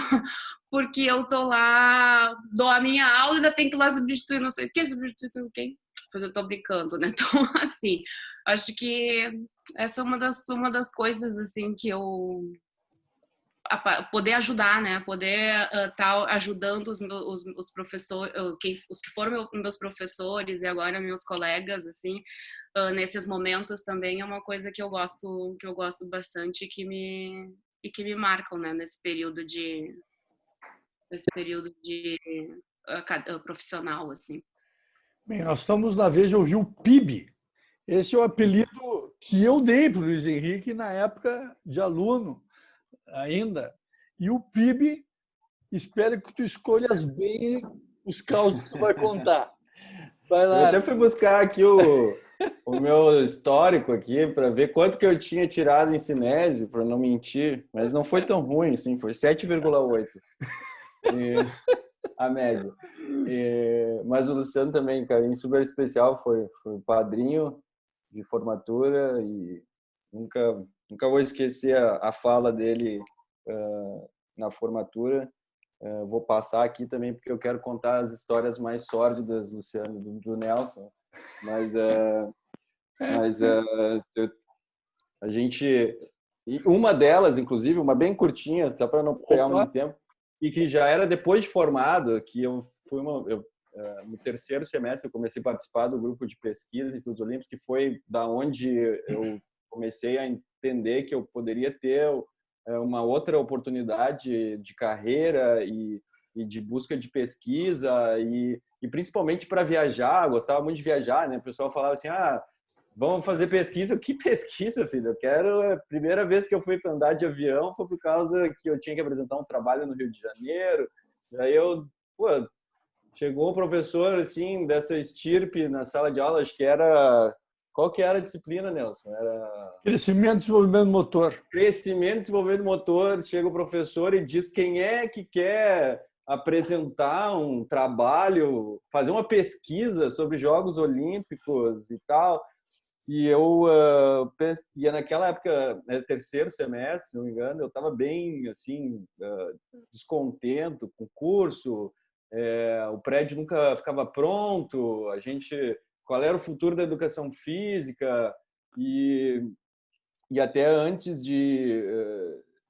tô lá, dou a minha aula e ainda tenho que ir lá substituir não sei o que, substituindo quem? Pois eu tô brincando, né? Então, assim, acho que essa é uma das coisas, assim, que eu... poder ajudar, né? Poder estar ajudando os professores, os que foram meus professores e agora meus colegas, assim, nesses momentos também é uma coisa que eu gosto bastante e que me marcam, né? Nesse período de profissional, assim. Bem, nós estamos na vez de ouvir o PIB. Esse é o apelido que eu dei para o Luiz Henrique na época de aluno ainda. E o PIB, espero que tu escolhas bem os causos que tu vai contar. Vai lá. Eu até fui buscar aqui o meu histórico aqui para ver quanto que eu tinha tirado em cinésio, para não mentir, mas não foi tão ruim, assim, foi 7,8 a média. Mas o Luciano também, carinho super especial, foi padrinho de formatura e nunca vou esquecer a fala dele na formatura. Vou passar aqui também porque eu quero contar as histórias mais sórdidas, Luciano, do Nelson. Mas a gente... Uma delas, inclusive, uma bem curtinha, só para não pegar muito tempo, e que já era depois de formado, que eu fui no terceiro semestre eu comecei a participar do grupo de pesquisa em estudos olímpicos, que foi da onde eu comecei a entender que eu poderia ter uma outra oportunidade de carreira e e de busca de pesquisa e principalmente para viajar. Eu gostava muito de viajar, né? O pessoal falava assim, vamos fazer pesquisa. Que pesquisa, filho? A primeira vez que eu fui para andar de avião foi por causa que eu tinha que apresentar um trabalho no Rio de Janeiro. Daí chegou o professor, assim, dessa estirpe na sala de aula, acho que era... Qual que era a disciplina, Nelson? Era... Crescimento e desenvolvimento motor. Crescimento e desenvolvimento motor. Chega o professor e diz quem é que quer apresentar um trabalho, fazer uma pesquisa sobre Jogos Olímpicos e tal. E eu ia naquela época, terceiro semestre, se não me engano, eu estava bem, assim, descontente com o curso. O prédio nunca ficava pronto. Qual era o futuro da educação física e até antes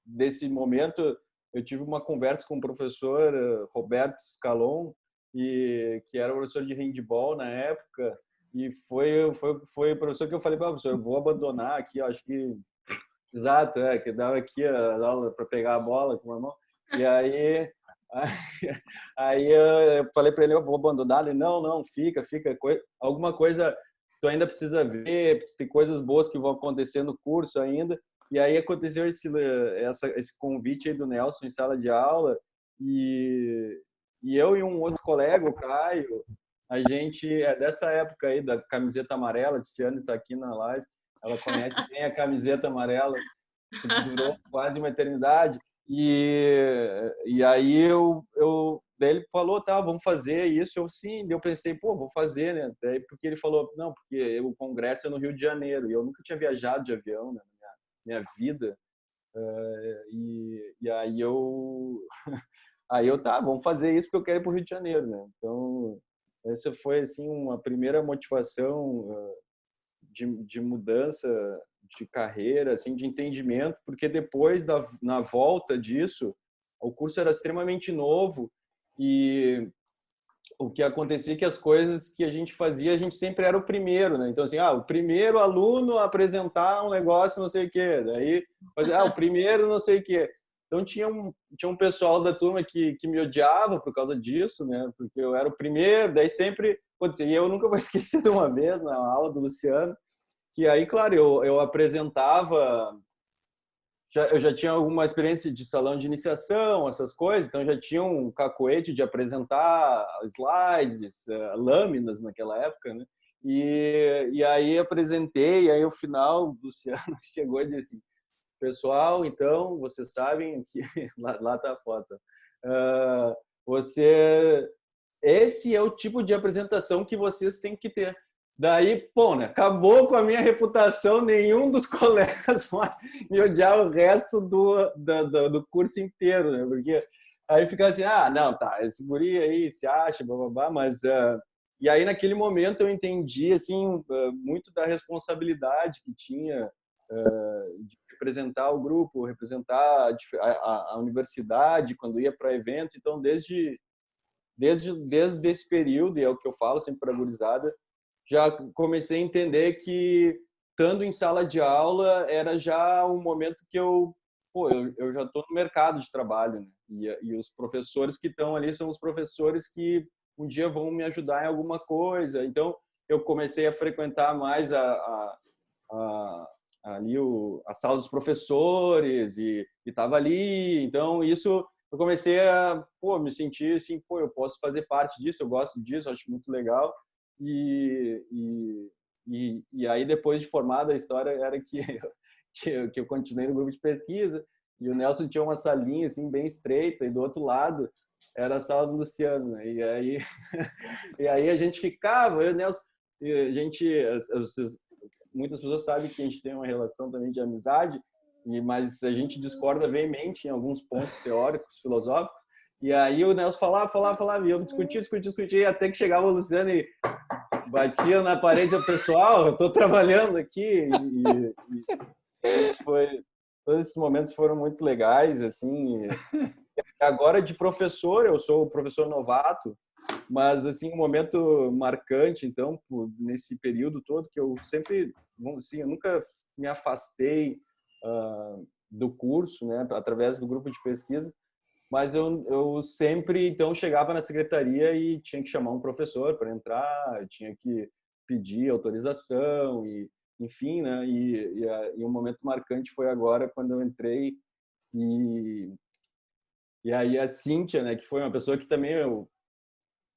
desse momento eu tive uma conversa com o professor Roberto Scalon, que era professor de handball na época, e foi o professor que eu falei, professor, eu vou abandonar aqui, eu acho que exato, que dava aqui a aula para pegar a bola com a mão, e aí eu falei para ele, eu vou abandonar. Ele, não, fica. Alguma coisa tu ainda precisa ver, tem coisas boas que vão acontecer no curso ainda. E aí aconteceu esse convite aí do Nelson em sala de aula. E eu e um outro colega, o Caio, a gente é dessa época aí da camiseta amarela. A Tiziane está aqui na live. Ela conhece bem a camiseta amarela, que durou quase uma eternidade. E aí daí ele falou, tá, vamos fazer isso. Eu sim, eu pensei, vou fazer, né? Daí porque ele falou, não, porque o congresso é no Rio de Janeiro e eu nunca tinha viajado de avião, né, na minha vida. E aí eu tá, vamos fazer isso porque eu quero ir para o Rio de Janeiro, né? Então essa foi assim uma primeira motivação de mudança de carreira, assim, de entendimento, porque depois na volta disso, o curso era extremamente novo e o que acontecia é que as coisas que a gente fazia, a gente sempre era o primeiro, né? Então, assim, o primeiro aluno a apresentar um negócio, não sei o quê. Daí, o primeiro não sei o quê. Então, tinha um pessoal da turma que me odiava por causa disso, né? Porque eu era o primeiro, daí sempre acontecia. E eu nunca vou esquecer de uma vez, na aula do Luciano, que aí, claro, eu apresentava, eu já tinha alguma experiência de salão de iniciação, essas coisas, então já tinha um cacoete de apresentar slides, lâminas naquela época, né? E aí apresentei, e aí no final o Luciano chegou e disse, pessoal, então, vocês sabem que lá tá a foto. Esse é o tipo de apresentação que vocês têm que ter. Daí, né, acabou com a minha reputação, nenhum dos colegas mais me odiava o resto do curso inteiro, né? Porque aí fica assim, não, tá, esse guri aí se acha, bababá, mas... E aí, naquele momento, eu entendi, assim, muito da responsabilidade que tinha de representar o grupo, representar a universidade quando ia para eventos. Então, desde esse período, e é o que eu falo sempre para a gurizada, já comecei a entender que, estando em sala de aula, era já um momento que eu já estou no mercado de trabalho, né? E os professores que estão ali são os professores que um dia vão me ajudar em alguma coisa. Então, eu comecei a frequentar mais ali a sala dos professores e estava ali. Então, isso eu comecei a me sentir assim, eu posso fazer parte disso, eu gosto disso, acho muito legal. E aí, depois de formada, a história era que eu continuei no grupo de pesquisa e o Nelson tinha uma salinha assim, bem estreita e do outro lado era a sala do Luciano, né? E aí a gente ficava, eu e o Nelson, muitas pessoas sabem que a gente tem uma relação também de amizade, mas a gente discorda veemente em alguns pontos teóricos, filosóficos. E aí o Nelson falava, e eu discutia, até que chegava o Luciano e batia na parede, o pessoal, eu estou trabalhando aqui. Todos esses momentos foram muito legais, assim. Agora, de professor, eu sou professor novato, mas, assim, um momento marcante, então, nesse período todo, que eu sempre, assim, eu nunca me afastei do curso, né, através do grupo de pesquisa, Mas eu sempre, então, chegava na secretaria e tinha que chamar um professor para entrar, tinha que pedir autorização, e, enfim, né? E um momento marcante foi agora, quando eu entrei, e aí a Cíntia, né, que foi uma pessoa que também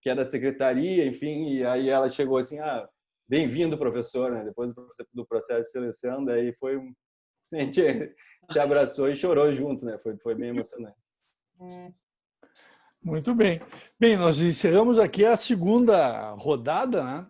que é da secretaria, enfim, e aí ela chegou assim, bem-vindo, professor, né? Depois do processo de seleção, daí foi a gente se abraçou e chorou junto, né? Foi bem emocionante. Muito bem. Bem, nós encerramos aqui a segunda rodada, né,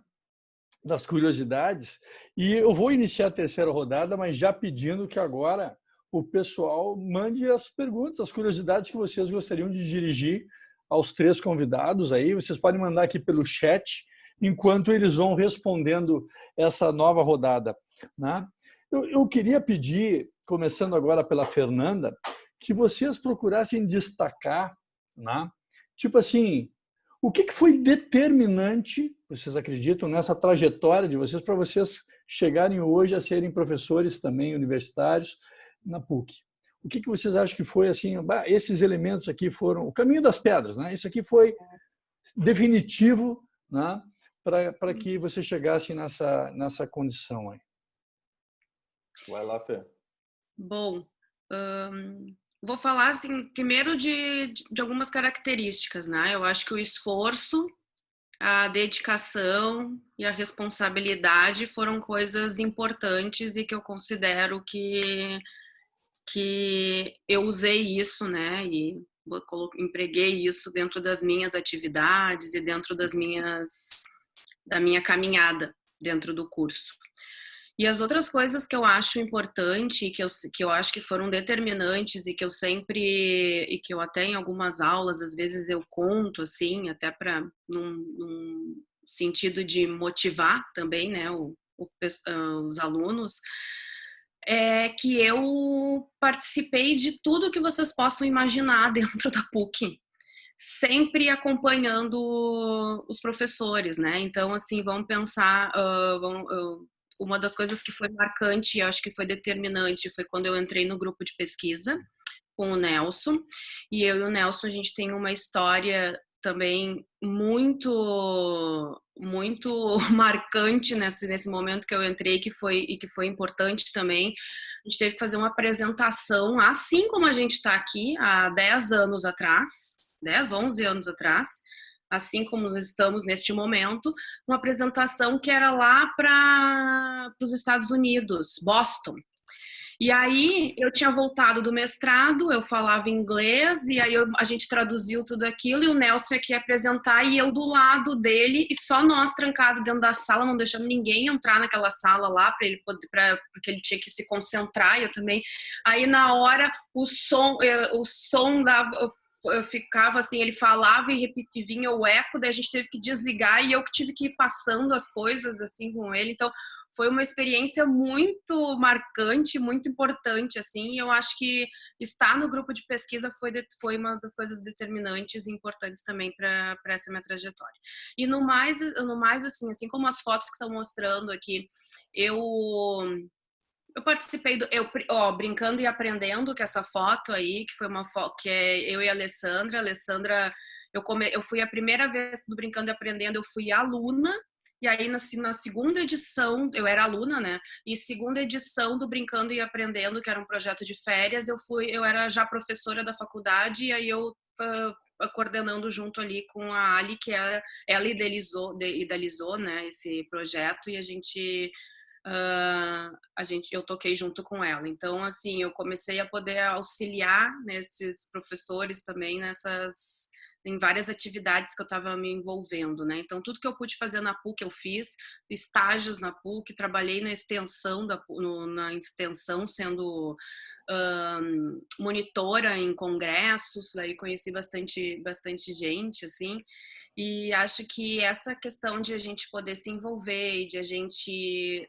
das curiosidades, e eu vou iniciar a terceira rodada, mas já pedindo que agora o pessoal mande as perguntas, as curiosidades que vocês gostariam de dirigir aos 3 convidados aí. Vocês podem mandar aqui pelo chat, enquanto eles vão respondendo essa nova rodada, né? Eu queria pedir, começando agora pela Fernanda, que vocês procurassem destacar, né? Tipo assim, o que foi determinante, vocês acreditam, nessa trajetória de vocês, para vocês chegarem hoje a serem professores também universitários na PUC? O que vocês acham que foi assim, esses elementos aqui foram o caminho das pedras, né? Isso aqui foi definitivo, né, para que você chegasse nessa condição aí. Vai lá, Fê. Bom, vou falar assim, primeiro de algumas características, né? Eu acho que o esforço, a dedicação e a responsabilidade foram coisas importantes e que eu considero que eu usei isso, né? E empreguei isso dentro das minhas atividades e dentro da minha caminhada dentro do curso. E as outras coisas que eu acho importante, que eu acho que foram determinantes e que eu até em algumas aulas, às vezes eu conto, assim, até num sentido de motivar também, né, os alunos, é que eu participei de tudo que vocês possam imaginar dentro da PUC, sempre acompanhando os professores, né? Então, assim, vamos pensar... uma das coisas que foi marcante e acho que foi determinante foi quando eu entrei no grupo de pesquisa com o Nelson. E eu e o Nelson, a gente tem uma história também muito marcante nesse momento que eu entrei, que foi importante também. A gente teve que fazer uma apresentação, assim como a gente está aqui há 10 anos atrás, 10, 11 anos atrás, assim como nós estamos neste momento, uma apresentação que era lá para os Estados Unidos, Boston. E aí eu tinha voltado do mestrado, eu falava inglês, e aí a gente traduziu tudo aquilo, e o Nelson aqui ia apresentar, e eu do lado dele, e só nós trancados dentro da sala, não deixando ninguém entrar naquela sala lá, porque ele tinha que se concentrar, e eu também. Aí na hora o som dava... Eu ficava assim, ele falava e vinha o eco, daí a gente teve que desligar e eu que tive que ir passando as coisas assim com ele. Então foi uma experiência muito marcante, muito importante, assim, e eu acho que estar no grupo de pesquisa foi uma das coisas determinantes e importantes também para essa minha trajetória. E no mais assim como as fotos que estão mostrando aqui, eu participei Brincando e Aprendendo, que é essa foto aí, que foi uma foto que é eu e a Alessandra. Eu fui a primeira vez do Brincando e Aprendendo, eu fui aluna, e aí na segunda edição, eu era aluna, né? E segunda edição do Brincando e Aprendendo, que era um projeto de férias, eu era já professora da faculdade, e aí eu coordenando junto ali com a Ali, que ela idealizou, né, esse projeto, e eu toquei junto com ela. Então, assim, eu comecei a poder auxiliar nesses professores também em várias atividades que eu estava me envolvendo, né? Então, tudo que eu pude fazer na PUC eu fiz, estágios na PUC, trabalhei na extensão sendo monitora em congressos, aí conheci bastante gente, assim. E acho que essa questão de a gente poder se envolver e de a gente,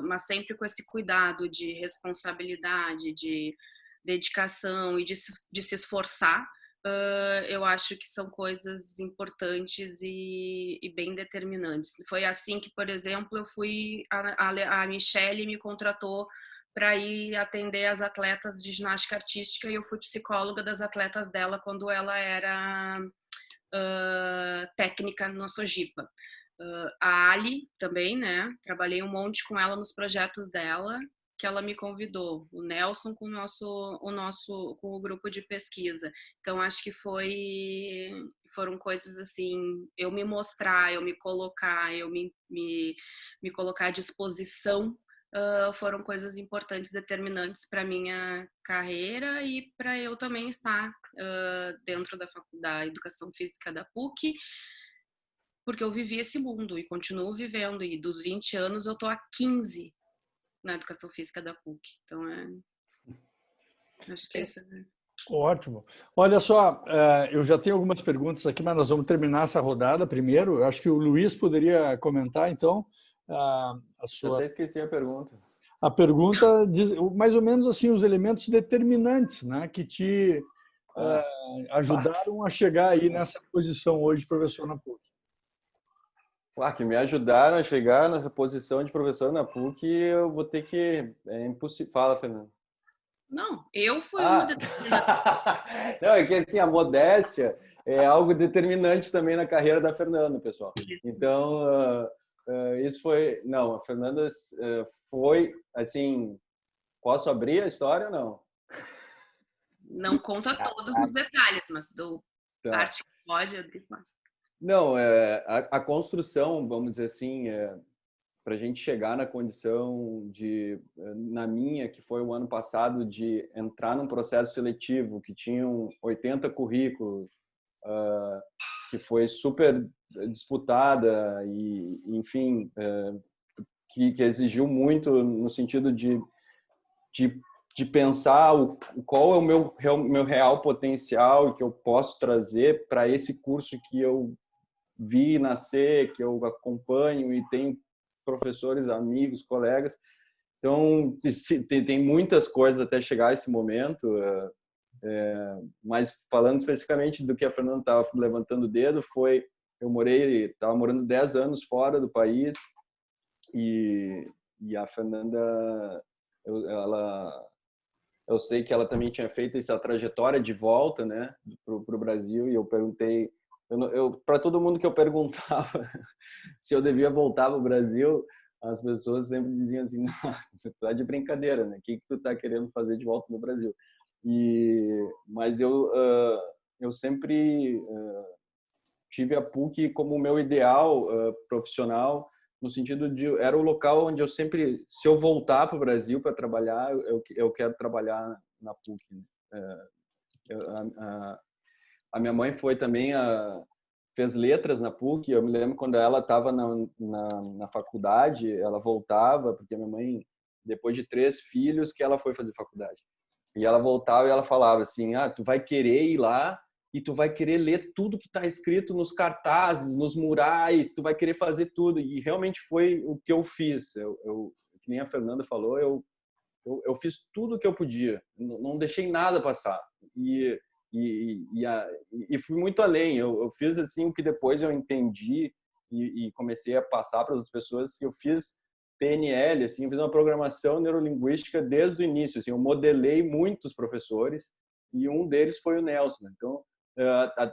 mas sempre com esse cuidado de responsabilidade, de dedicação e de se esforçar, eu acho que são coisas importantes e bem determinantes. Foi assim que, por exemplo, a Michelle me contratou para ir atender as atletas de ginástica artística e eu fui psicóloga das atletas dela quando ela era técnica no Sojipa. A Ali também, né? Trabalhei um monte com ela nos projetos dela, que ela me convidou. O Nelson com com o grupo de pesquisa. Então acho que foram coisas assim, eu me mostrar, eu me colocar, eu me colocar à disposição. Foram coisas importantes, determinantes para minha carreira e para eu também estar dentro da Educação Física da PUC, porque eu vivi esse mundo e continuo vivendo, e dos 20 anos eu tô há 15 na Educação Física da PUC, então acho que isso é... Ótimo. Olha só, eu já tenho algumas perguntas aqui, mas nós vamos terminar essa rodada primeiro. Eu acho que o Luiz poderia comentar, então, a sua... Eu até esqueci a pergunta. A pergunta diz mais ou menos assim, os elementos determinantes, né, que te ajudaram a chegar aí nessa posição hoje de professor na PUC. Que me ajudaram a chegar nessa posição de professor na PUC, eu vou ter que... É impossível. Fala, Fernanda. Não, eu fui uma determinante. Não, é que assim, a modéstia é algo determinante também na carreira da Fernanda, pessoal. Então, isso foi... Não, a Fernanda foi, assim... Posso abrir a história ou não? Não conta todos os detalhes, mas parte que pode abrir. Não, a construção, vamos dizer assim, para a gente chegar na condição de, na minha, que foi o ano passado, de entrar num processo seletivo que tinham 80 currículos, que foi super disputada e, enfim, que exigiu muito no sentido de pensar qual é o meu real potencial e que eu posso trazer para esse curso que eu vi nascer, que eu acompanho e tenho professores, amigos, colegas. Então, tem muitas coisas até chegar a esse momento, mas falando especificamente do que a Fernanda estava levantando o dedo, estava morando 10 anos fora do país e a Fernanda, eu sei que ela também tinha feito essa trajetória de volta, né, para o Brasil, e eu perguntei, para todo mundo que eu perguntava se eu devia voltar para o Brasil, as pessoas sempre diziam assim, não, tu tá de brincadeira, né? O que tu tá querendo fazer de volta no Brasil? Mas eu sempre tive a PUC como o meu ideal profissional, no sentido de era o local onde eu sempre, se eu voltar para o Brasil para trabalhar, eu quero trabalhar na PUC. A minha mãe foi também fez letras na PUC. Eu me lembro quando ela estava na faculdade, ela voltava, porque a minha mãe, depois de 3 filhos, que ela foi fazer faculdade. E ela voltava e ela falava assim, tu vai querer ir lá e tu vai querer ler tudo que está escrito nos cartazes, nos murais, tu vai querer fazer tudo. E realmente foi o que eu fiz. Que nem a Fernanda falou, eu fiz tudo o que eu podia. Não deixei nada passar. E fui muito além. Eu fiz assim o que depois eu entendi e comecei a passar para outras pessoas, que eu fiz PNL, assim, eu fiz uma programação neurolinguística desde o início. Assim, eu modelei muitos professores e um deles foi o Nelson.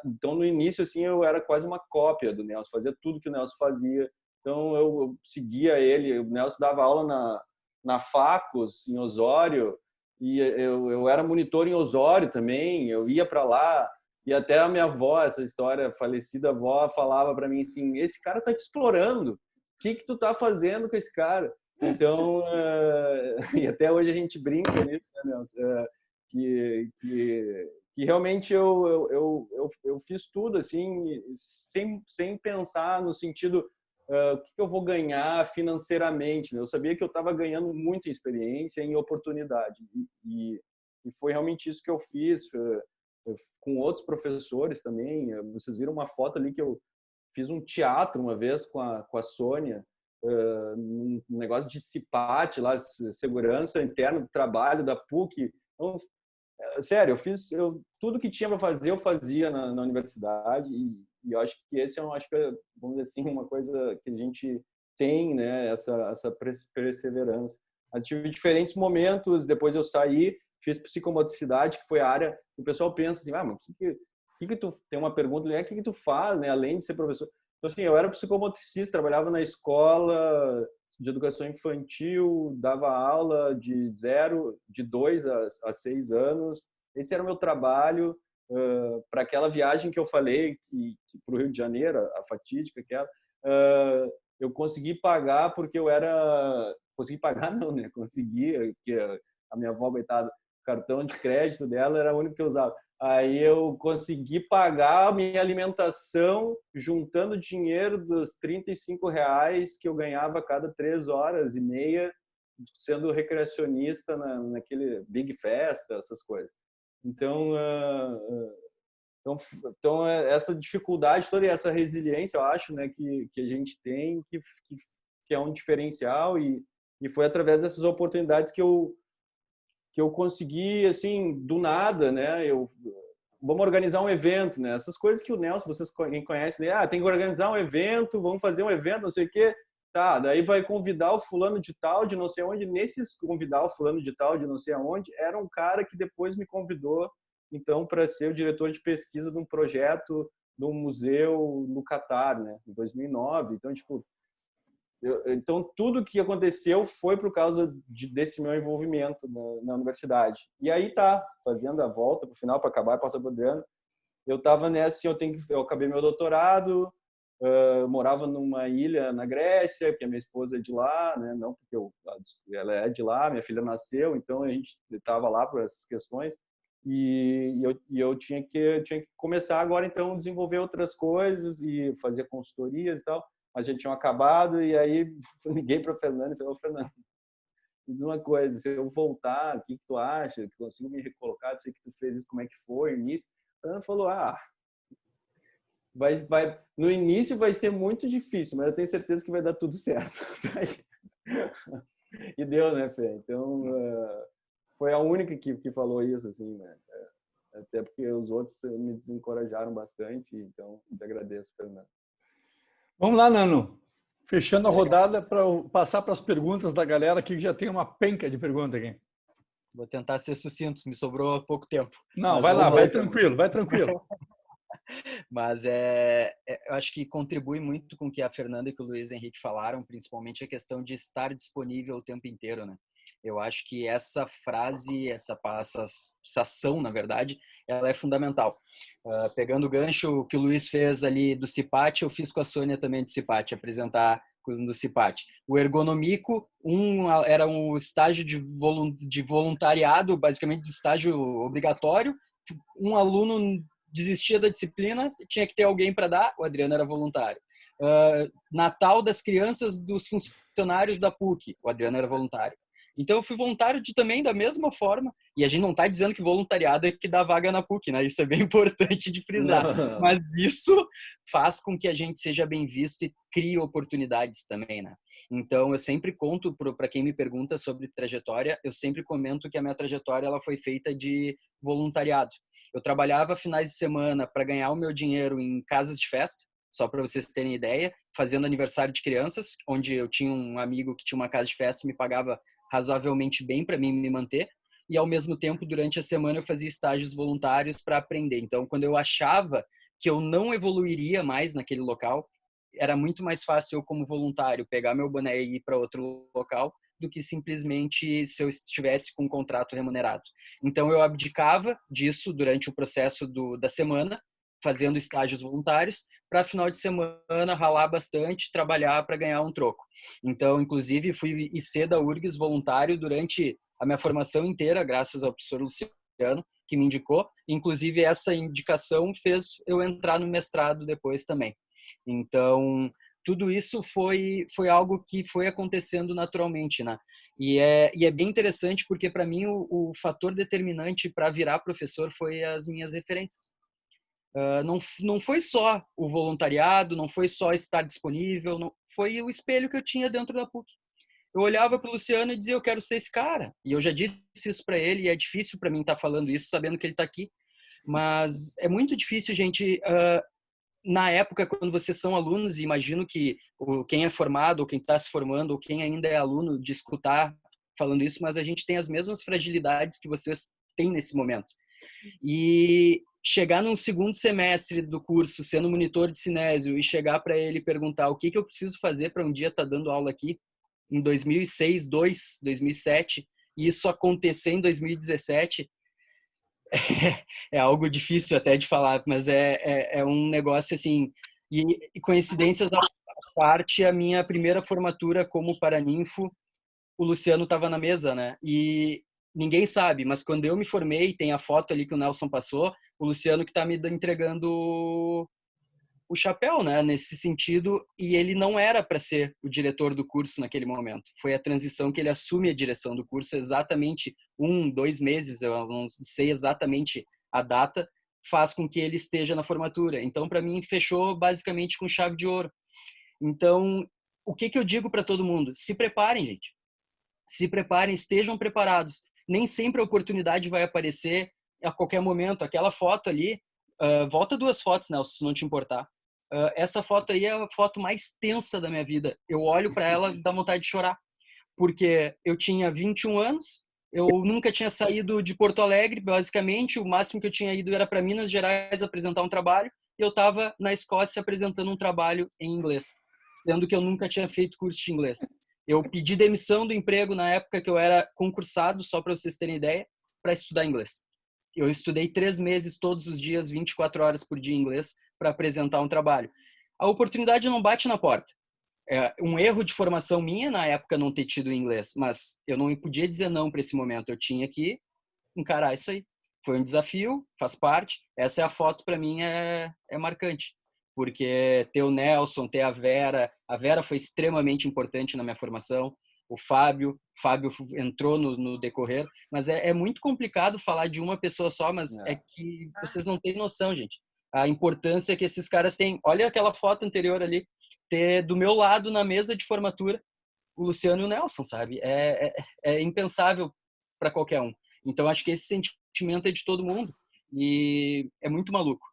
Então no início assim eu era quase uma cópia do Nelson, fazia tudo que o Nelson fazia. Então eu seguia ele. O Nelson dava aula na Facos, em Osório. E eu era monitor em Osório também, eu ia para lá, e até a minha avó, essa história, a falecida avó, falava para mim assim, esse cara tá te explorando, o que tu tá fazendo com esse cara? Então, e até hoje a gente brinca nisso, né, Nelson? Que realmente eu fiz tudo assim, sem pensar no sentido o que eu vou ganhar financeiramente, né? Eu sabia que eu estava ganhando muito em experiência, em oportunidade, e foi realmente isso que eu fiz com outros professores também. Vocês viram uma foto ali que eu fiz um teatro uma vez com a Sônia, um negócio de CIPAT lá, segurança interna do trabalho da PUC. Então, sério, eu fiz tudo que tinha para fazer, eu fazia na universidade, e eu acho que esse acho que é, vamos dizer assim, uma coisa que a gente tem, né, essa perseverança. Mas tive diferentes momentos, depois eu saí, fiz psicomotricidade, que foi a área que o pessoal pensa assim, mas que tu tem uma pergunta, o que tu faz, né, além de ser professor? Então assim, eu era psicomotricista, trabalhava na escola de educação infantil, dava aula de 2 a 6 anos. Esse era o meu trabalho para aquela viagem que eu falei que para o Rio de Janeiro, a fatídica que era, eu consegui pagar porque eu era... Consegui pagar não, né? Consegui, porque a minha avó, coitada, o cartão de crédito dela era o único que eu usava. Aí eu consegui pagar a minha alimentação juntando dinheiro dos R$35 que eu ganhava a cada 3 horas e meia, sendo recreacionista naquele Big Festa, essas coisas. Então, essa dificuldade toda e essa resiliência, eu acho, né, que a gente tem, que é um diferencial e foi através dessas oportunidades que eu consegui, assim, do nada, né? Vamos organizar um evento, né? Essas coisas que o Nelson, vocês conhecem, né? Tem que organizar um evento, vamos fazer um evento, não sei o quê. Tá, daí vai convidar o fulano de tal, de não sei onde. Nesses convidar o fulano de tal, de não sei aonde, era um cara que depois me convidou, então, para ser o diretor de pesquisa de um projeto de um museu no Catar, né? Em 2009. Então, tipo... Então, tudo que aconteceu foi por causa desse meu envolvimento na universidade. E aí tá, fazendo a volta para o final, para acabar e passar para o Adriano, eu estava nessa, eu acabei meu doutorado, morava numa ilha na Grécia, porque a minha esposa é de lá, né? Não porque ela é de lá, minha filha nasceu, então a gente estava lá por essas questões. E eu tinha que começar agora, então, a desenvolver outras coisas e fazer consultorias e tal. Mas já tinham acabado, e aí liguei para o Fernando e falei, Fernando, me diz uma coisa, se eu voltar, o que tu acha? Que consigo me recolocar? Eu sei que tu fez isso, como é que foi no início? O Fernando falou, no início vai ser muito difícil, mas eu tenho certeza que vai dar tudo certo. E deu, né, Fê? Então, foi a única que falou isso, assim, né? Até porque os outros me desencorajaram bastante, então te agradeço, Fernando. Vamos lá, Nano. Fechando a rodada para passar para as perguntas da galera aqui, que já tem uma penca de perguntas aqui. Vou tentar ser sucinto, me sobrou pouco tempo. Não, vai lá, vai tranquilo, vai tranquilo. Mas eu acho que contribui muito com o que a Fernanda e que o Luiz Henrique falaram, principalmente a questão de estar disponível o tempo inteiro, né? Eu acho que essa frase, essa ação, na verdade, ela é fundamental. Pegando o gancho que o Luiz fez ali do CIPAT, eu fiz com a Sônia também do CIPAT, apresentar do CIPAT. O ergonômico, era um estágio de voluntariado, basicamente de estágio obrigatório. Um aluno desistia da disciplina, tinha que ter alguém para dar, o Adriano era voluntário. Natal das crianças dos funcionários da PUC, o Adriano era voluntário. Então, eu fui voluntário também da mesma forma. E a gente não está dizendo que voluntariado é que dá vaga na PUC, né? Isso é bem importante de frisar. Não. Mas isso faz com que a gente seja bem visto e crie oportunidades também, né? Então, eu sempre conto para quem me pergunta sobre trajetória, eu sempre comento que a minha trajetória ela foi feita de voluntariado. Eu trabalhava finais de semana para ganhar o meu dinheiro em casas de festa, só para vocês terem ideia, fazendo aniversário de crianças, onde eu tinha um amigo que tinha uma casa de festa e me pagava razoavelmente bem para mim me manter, e ao mesmo tempo durante a semana eu fazia estágios voluntários para aprender. Então, quando eu achava que eu não evoluiria mais naquele local, era muito mais fácil eu como voluntário pegar meu boné e ir para outro local do que simplesmente se eu estivesse com um contrato remunerado. Então, eu abdicava disso durante o processo da semana, fazendo estágios voluntários, para final de semana ralar bastante, trabalhar para ganhar um troco. Então, inclusive, fui IC da URGS voluntário durante a minha formação inteira, graças ao professor Luciano, que me indicou. Inclusive, essa indicação fez eu entrar no mestrado depois também. Então, tudo isso foi algo que foi acontecendo naturalmente, né? E é bem interessante porque, para mim, o fator determinante para virar professor foi as minhas referências. Não foi só o voluntariado, não foi só estar disponível, não, foi o espelho que eu tinha dentro da PUC. Eu olhava para o Luciano e dizia, eu quero ser esse cara. E eu já disse isso para ele, e é difícil para mim estar falando isso, sabendo que ele está aqui. Mas é muito difícil, gente, na época, quando vocês são alunos, e imagino que quem é formado, ou quem está se formando, ou quem ainda é aluno, de escutar falando isso, mas a gente tem as mesmas fragilidades que vocês têm nesse momento. E chegar num segundo semestre do curso, sendo monitor de cinésio, e chegar para ele e perguntar o que eu preciso fazer para um dia estar dando aula aqui, em 2006, 2007, e isso acontecer em 2017, é algo difícil até de falar, mas é um negócio assim, e coincidências à parte, a minha primeira formatura como paraninfo, o Luciano estava na mesa, né? E ninguém sabe, mas quando eu me formei, tem a foto ali que o Nelson passou, o Luciano que está me entregando o chapéu, né? Nesse sentido, e ele não era para ser o diretor do curso naquele momento. Foi a transição que ele assume a direção do curso exatamente 2 meses, eu não sei exatamente a data, faz com que ele esteja na formatura. Então, para mim, fechou basicamente com chave de ouro. Então, o que eu digo para todo mundo? Se preparem, gente. Se preparem, estejam preparados. Nem sempre a oportunidade vai aparecer a qualquer momento. Aquela foto ali, volta 2 fotos, Nelson, se não te importar. Essa foto aí é a foto mais tensa da minha vida. Eu olho para ela e dá vontade de chorar. Porque eu tinha 21 anos, eu nunca tinha saído de Porto Alegre, basicamente. O máximo que eu tinha ido era para Minas Gerais apresentar um trabalho. E eu estava na Escócia apresentando um trabalho em inglês, sendo que eu nunca tinha feito curso de inglês. Eu pedi demissão do emprego na época que eu era concursado, só para vocês terem ideia, para estudar inglês. Eu estudei 3 meses, todos os dias, 24 horas por dia em inglês, para apresentar um trabalho. A oportunidade não bate na porta. É um erro de formação minha, na época, não ter tido inglês, mas eu não podia dizer não para esse momento. Eu tinha que encarar isso aí. Foi um desafio, faz parte. Essa é a foto, para mim, é marcante. Porque ter o Nelson, ter a Vera foi extremamente importante na minha formação, o Fábio entrou no decorrer, mas é muito complicado falar de uma pessoa só, mas é que vocês não têm noção, gente, a importância que esses caras têm. Olha aquela foto anterior ali, ter do meu lado na mesa de formatura o Luciano e o Nelson, sabe? É impensável para qualquer um. Então acho que esse sentimento é de todo mundo. E é muito maluco,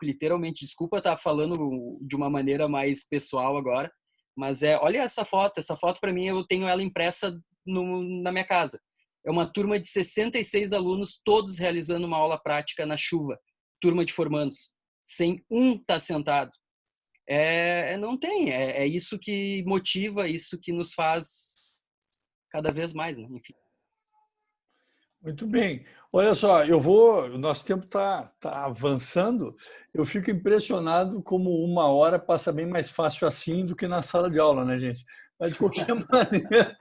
literalmente. Desculpa estar falando de uma maneira mais pessoal agora, mas olha essa foto para mim, eu tenho ela impressa na minha casa. É uma turma de 66 alunos, todos realizando uma aula prática na chuva, turma de formandos, sem um estar sentado. Não tem, é isso que motiva, isso que nos faz cada vez mais, né? Enfim. Muito bem. Olha só, o nosso tempo está avançando. Eu fico impressionado como 1 hora passa bem mais fácil assim do que na sala de aula, né, gente? Mas, de qualquer maneira,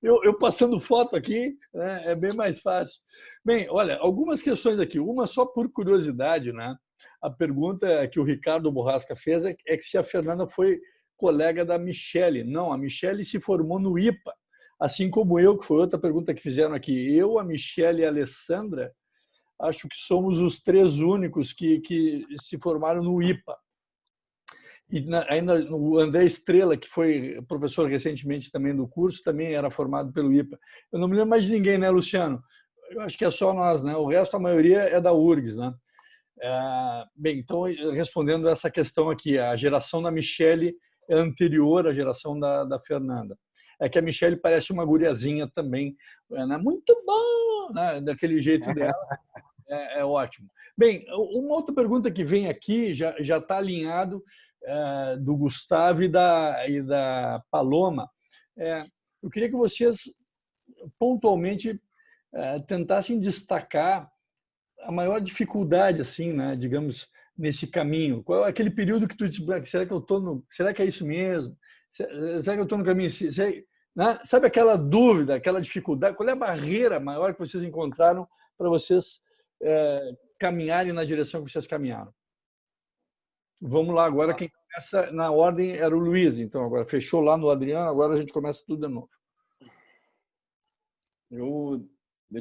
eu passando foto aqui, né, é bem mais fácil. Bem, olha, algumas questões aqui. Uma só por curiosidade, né? A pergunta que o Ricardo Borrasca fez é que se a Fernanda foi colega da Michele. Não, a Michele se formou no IPA. Assim como eu, que foi outra pergunta que fizeram aqui. Eu, a Michele e a Alessandra, acho que somos os 3 únicos que se formaram no IPA. E ainda o André Estrela, que foi professor recentemente também do curso, também era formado pelo IPA. Eu não me lembro mais de ninguém, né, Luciano? Eu acho que é só nós, né? O resto, a maioria é da URGS, né? Bem, então, respondendo essa questão aqui, a geração da Michele é anterior à geração da Fernanda. É que a Michele parece uma guriazinha também, né? Muito bom, né? Daquele jeito dela, é ótimo. Bem, uma outra pergunta que vem aqui, já está alinhado, do Gustavo e da Paloma. Eu queria que vocês pontualmente tentassem destacar a maior dificuldade, assim, né? Digamos, nesse caminho. Qual é aquele período que tu diz, será que é isso mesmo? Será que eu estou no caminho? Né? Sabe aquela dúvida, aquela dificuldade? Qual é a barreira maior que vocês encontraram para vocês caminharem na direção que vocês caminharam? Vamos lá, agora quem começa na ordem era o Luiz, então agora fechou lá no Adriano, agora a gente começa tudo de novo. Eu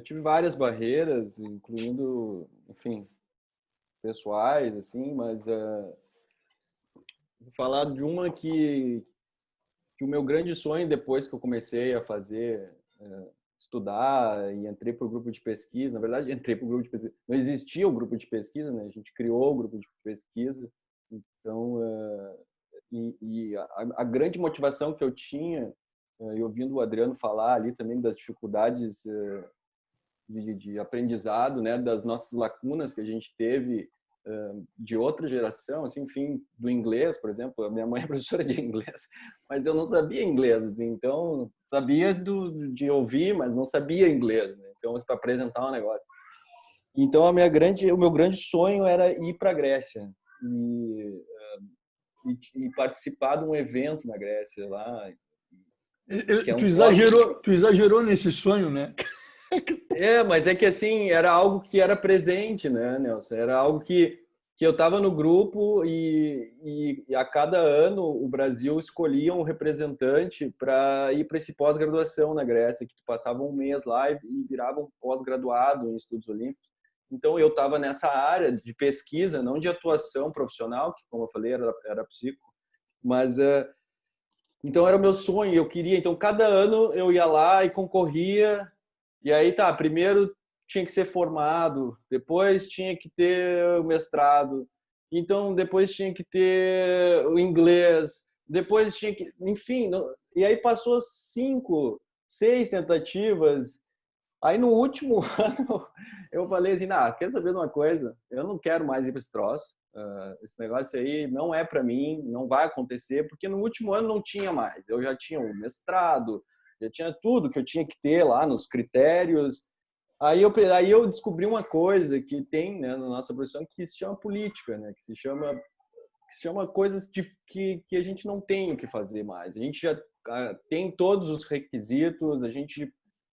tive várias barreiras, incluindo, enfim, pessoais, assim, mas vou falar de uma que o meu grande sonho, depois que eu comecei a fazer, estudar e entrei para o grupo de pesquisa, na verdade, entrei para o grupo de pesquisa, não existia o grupo de pesquisa, né? A gente criou o grupo de pesquisa, então, a grande motivação que eu tinha e ouvindo o Adriano falar ali também das dificuldades de aprendizado, né, das nossas lacunas que a gente teve de outra geração, assim, enfim, do inglês, por exemplo. A minha mãe é professora de inglês, mas eu não sabia inglês, assim, então sabia de ouvir, mas não sabia inglês, né? Então, para apresentar um negócio. Então, o meu grande sonho era ir para a Grécia e participar de um evento na Grécia lá. Tu exagerou nesse sonho, né? Mas é que assim, era algo que era presente, né, Nelson? Era algo que eu estava no grupo e a cada ano o Brasil escolhia um representante para ir para esse pós-graduação na Grécia, que tu passava um mês lá e virava um pós-graduado em estudos olímpicos. Então eu estava nessa área de pesquisa, não de atuação profissional, que como eu falei era psico, mas então era o meu sonho, eu queria. Então cada ano eu ia lá e concorria. E aí, primeiro tinha que ser formado, depois tinha que ter o mestrado, então depois tinha que ter o inglês, depois tinha que... Enfim, e aí passou 5, 6 tentativas. Aí no último ano eu falei assim, quer saber de uma coisa? Eu não quero mais ir para esse troço, esse negócio aí não é para mim, não vai acontecer, porque no último ano não tinha mais. Eu já tinha o mestrado, já tinha tudo que eu tinha que ter lá nos critérios. Aí eu descobri uma coisa que tem, né, na nossa profissão, que se chama política, né, que se chama coisas que a gente não tem o que fazer mais. A gente já tem todos os requisitos,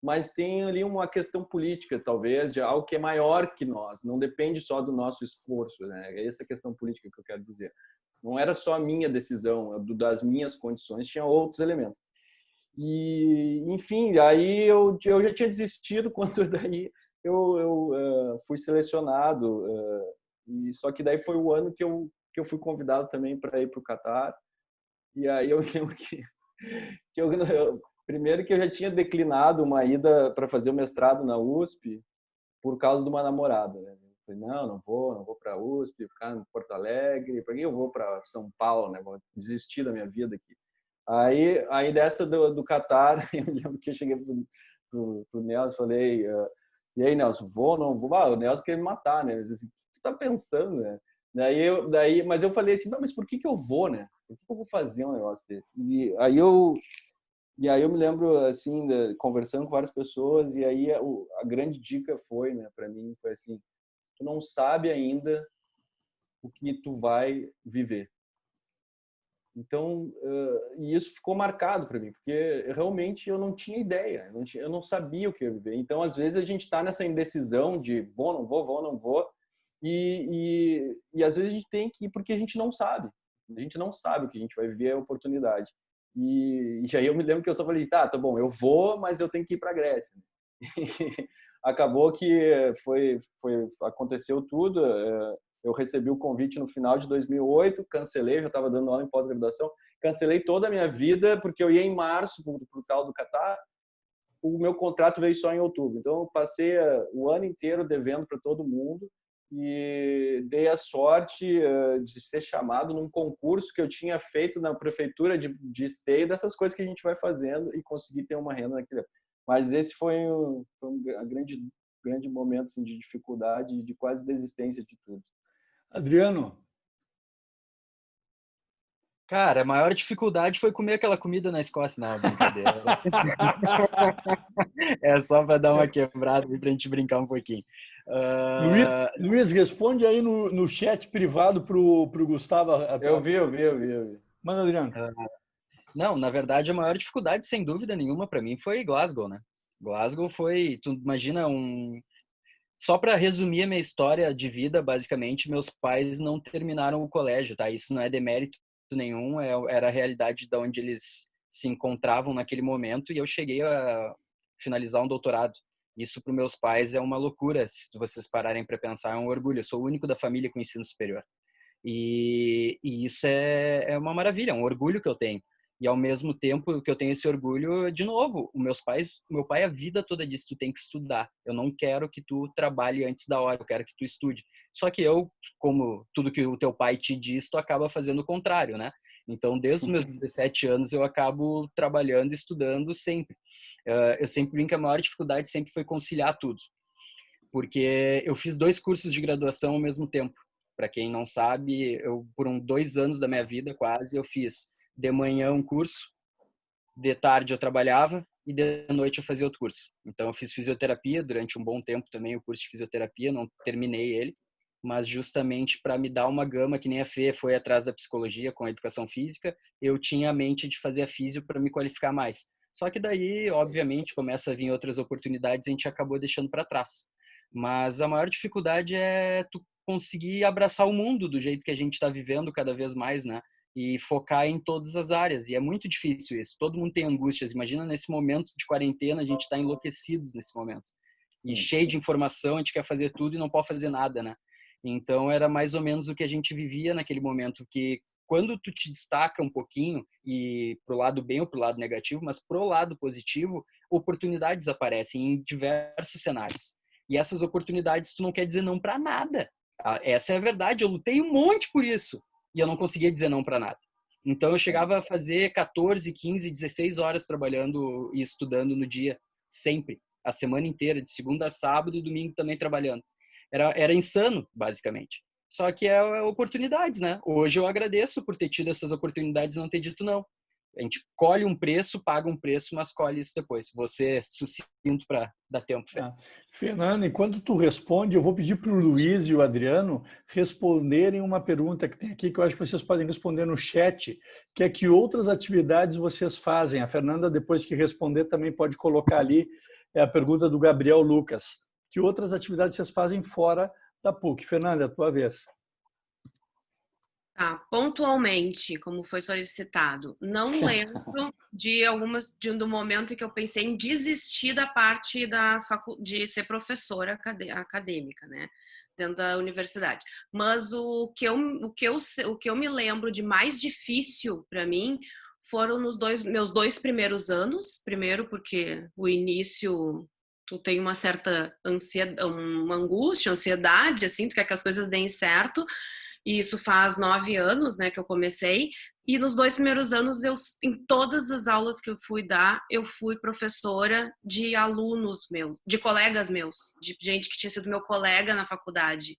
mas tem ali uma questão política, talvez, de algo que é maior que nós, não depende só do nosso esforço, né? É essa questão política que eu quero dizer. Não era só a minha decisão, das minhas condições, tinha outros elementos. E, enfim, aí eu já tinha desistido quando daí eu fui selecionado. Só que daí foi o ano que eu fui convidado também para ir para o Catar. E aí eu lembro primeiro que eu já tinha declinado uma ida para fazer o mestrado na USP por causa de uma namorada, né? Eu falei, não vou para a USP, ficar em Porto Alegre, para que eu vou para São Paulo, né? Vou desistir da minha vida aqui. Aí dessa do Catar, eu lembro que eu cheguei pro Nelson, falei, e aí, Nelson, vou ou não vou? O Nelson quer me matar, né? Eu disse, o que você tá pensando, né? Mas eu falei assim, mas por que eu vou, né? Por que eu vou fazer um negócio desse? E aí eu me lembro, assim, conversando com várias pessoas, e aí a grande dica foi, né, para mim, foi assim, tu não sabe ainda o que tu vai viver. Então, e isso ficou marcado para mim, porque realmente eu não tinha ideia, eu não sabia o que ia viver. Então, às vezes, a gente está nessa indecisão de vou, não vou, e às vezes a gente tem que ir porque a gente não sabe. A gente não sabe o que a gente vai viver, a oportunidade. E aí eu me lembro que eu só falei, tá bom, eu vou, mas eu tenho que ir para a Grécia. E acabou que aconteceu tudo. Eu recebi o convite no final de 2008, cancelei, já estava dando aula em pós-graduação, cancelei toda a minha vida, porque eu ia em março para o tal do Catar, o meu contrato veio só em outubro. Então, eu passei o ano inteiro devendo para todo mundo e dei a sorte de ser chamado num concurso que eu tinha feito na prefeitura de esteio, dessas coisas que a gente vai fazendo e conseguir ter uma renda naquele. Mas esse foi um grande momento assim, de dificuldade e de quase desistência de tudo. Adriano? Cara, a maior dificuldade foi comer aquela comida na Escócia. Não, brincadeira. É só para dar uma quebrada e para a gente brincar um pouquinho. Luiz, responde aí no chat privado pro Gustavo. Eu vi. Manda, Adriano. Não, na verdade, a maior dificuldade, sem dúvida nenhuma, para mim, foi Glasgow, né? Glasgow foi, tu imagina, Só para resumir a minha história de vida, basicamente, meus pais não terminaram o colégio, tá? Isso não é demérito nenhum, era a realidade de onde eles se encontravam naquele momento, e eu cheguei a finalizar um doutorado. Isso para os meus pais é uma loucura, se vocês pararem para pensar, é um orgulho. Eu sou o único da família com ensino superior. E isso é uma maravilha, é um orgulho que eu tenho. E ao mesmo tempo que eu tenho esse orgulho, de novo, meu pai a vida toda disse, tu tem que estudar. Eu não quero que tu trabalhe antes da hora, eu quero que tu estude. Só que eu, como tudo que o teu pai te diz, tu acaba fazendo o contrário, né? Então, desde os meus 17 anos, eu acabo trabalhando e estudando sempre. Eu sempre brinco que a maior dificuldade sempre foi conciliar tudo. Porque eu fiz 2 cursos de graduação ao mesmo tempo. Para quem não sabe, por 2 anos da minha vida, quase, eu fiz de manhã um curso, de tarde eu trabalhava e de noite eu fazia outro curso. Então, eu fiz fisioterapia durante um bom tempo também, o curso de fisioterapia, não terminei ele, mas justamente para me dar uma gama, que nem a Fê foi atrás da psicologia com a educação física, eu tinha a mente de fazer a físio para me qualificar mais. Só que daí, obviamente, começa a vir outras oportunidades e a gente acabou deixando para trás. Mas a maior dificuldade é tu conseguir abraçar o mundo do jeito que a gente está vivendo cada vez mais, né? E focar em todas as áreas. E é muito difícil isso. Todo mundo tem angústias. Imagina nesse momento de quarentena, a gente está enlouquecidos nesse momento. E cheio de informação, a gente quer fazer tudo e não pode fazer nada, né? Então, era mais ou menos o que a gente vivia naquele momento, que quando tu te destaca um pouquinho, e pro lado bem ou pro lado negativo, mas pro lado positivo, oportunidades aparecem em diversos cenários. E essas oportunidades tu não quer dizer não para nada. Essa é a verdade. Eu lutei um monte por isso e eu não conseguia dizer não para nada. Então, eu chegava a fazer 14, 15, 16 horas trabalhando e estudando no dia, sempre, a semana inteira, de segunda a sábado e domingo também trabalhando. Era insano, basicamente. Só que é oportunidades, né? Hoje eu agradeço por ter tido essas oportunidades e não ter dito não. A gente colhe um preço, paga um preço, mas colhe isso depois. Você sucinto para dar tempo, Fê. Fernando, enquanto tu responde, eu vou pedir para o Luiz e o Adriano responderem uma pergunta que tem aqui, que eu acho que vocês podem responder no chat, que é que outras atividades vocês fazem. A Fernanda, depois que responder, também pode colocar ali a pergunta do Gabriel Lucas. Que outras atividades vocês fazem fora da PUC? Fernanda, é a tua vez. Tá, pontualmente, como foi solicitado, não lembro do momento em que eu pensei em desistir da parte de ser professora acadêmica, né, dentro da universidade. Mas o que eu me lembro de mais difícil para mim foram meus 2 primeiros anos. Primeiro, porque o início tu tem uma certa uma angústia, ansiedade, assim, tu quer que as coisas deem certo. E isso faz 9 anos, né, que eu comecei. E nos 2 primeiros anos, em todas as aulas que eu fui dar, eu fui professora de alunos meus, de colegas meus, de gente que tinha sido meu colega na faculdade.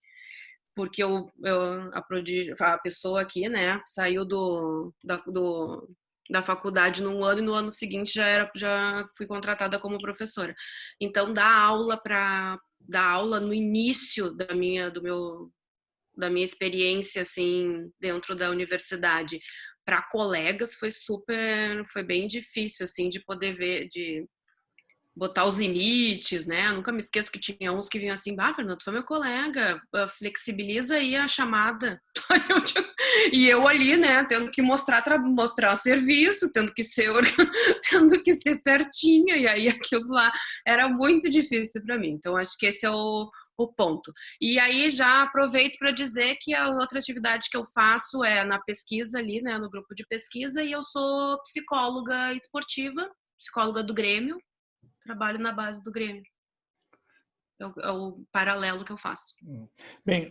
Porque a pessoa aqui, né, saiu da faculdade num ano e no ano seguinte já fui contratada como professora. Então, dar aula no início da minha experiência, assim, dentro da universidade para colegas foi bem difícil, assim, de poder ver, de botar os limites, né? Eu nunca me esqueço que tinha uns que vinham assim, Fernando, tu foi meu colega, flexibiliza aí a chamada. E eu ali, né, tendo que mostrar serviço, tendo que ser certinha, e aí aquilo lá era muito difícil para mim. Então, acho que esse é o ponto. E aí já aproveito para dizer que a outra atividade que eu faço é na pesquisa ali, né, no grupo de pesquisa, e eu sou psicóloga esportiva, psicóloga do Grêmio, trabalho na base do Grêmio. É o paralelo que eu faço. Bem,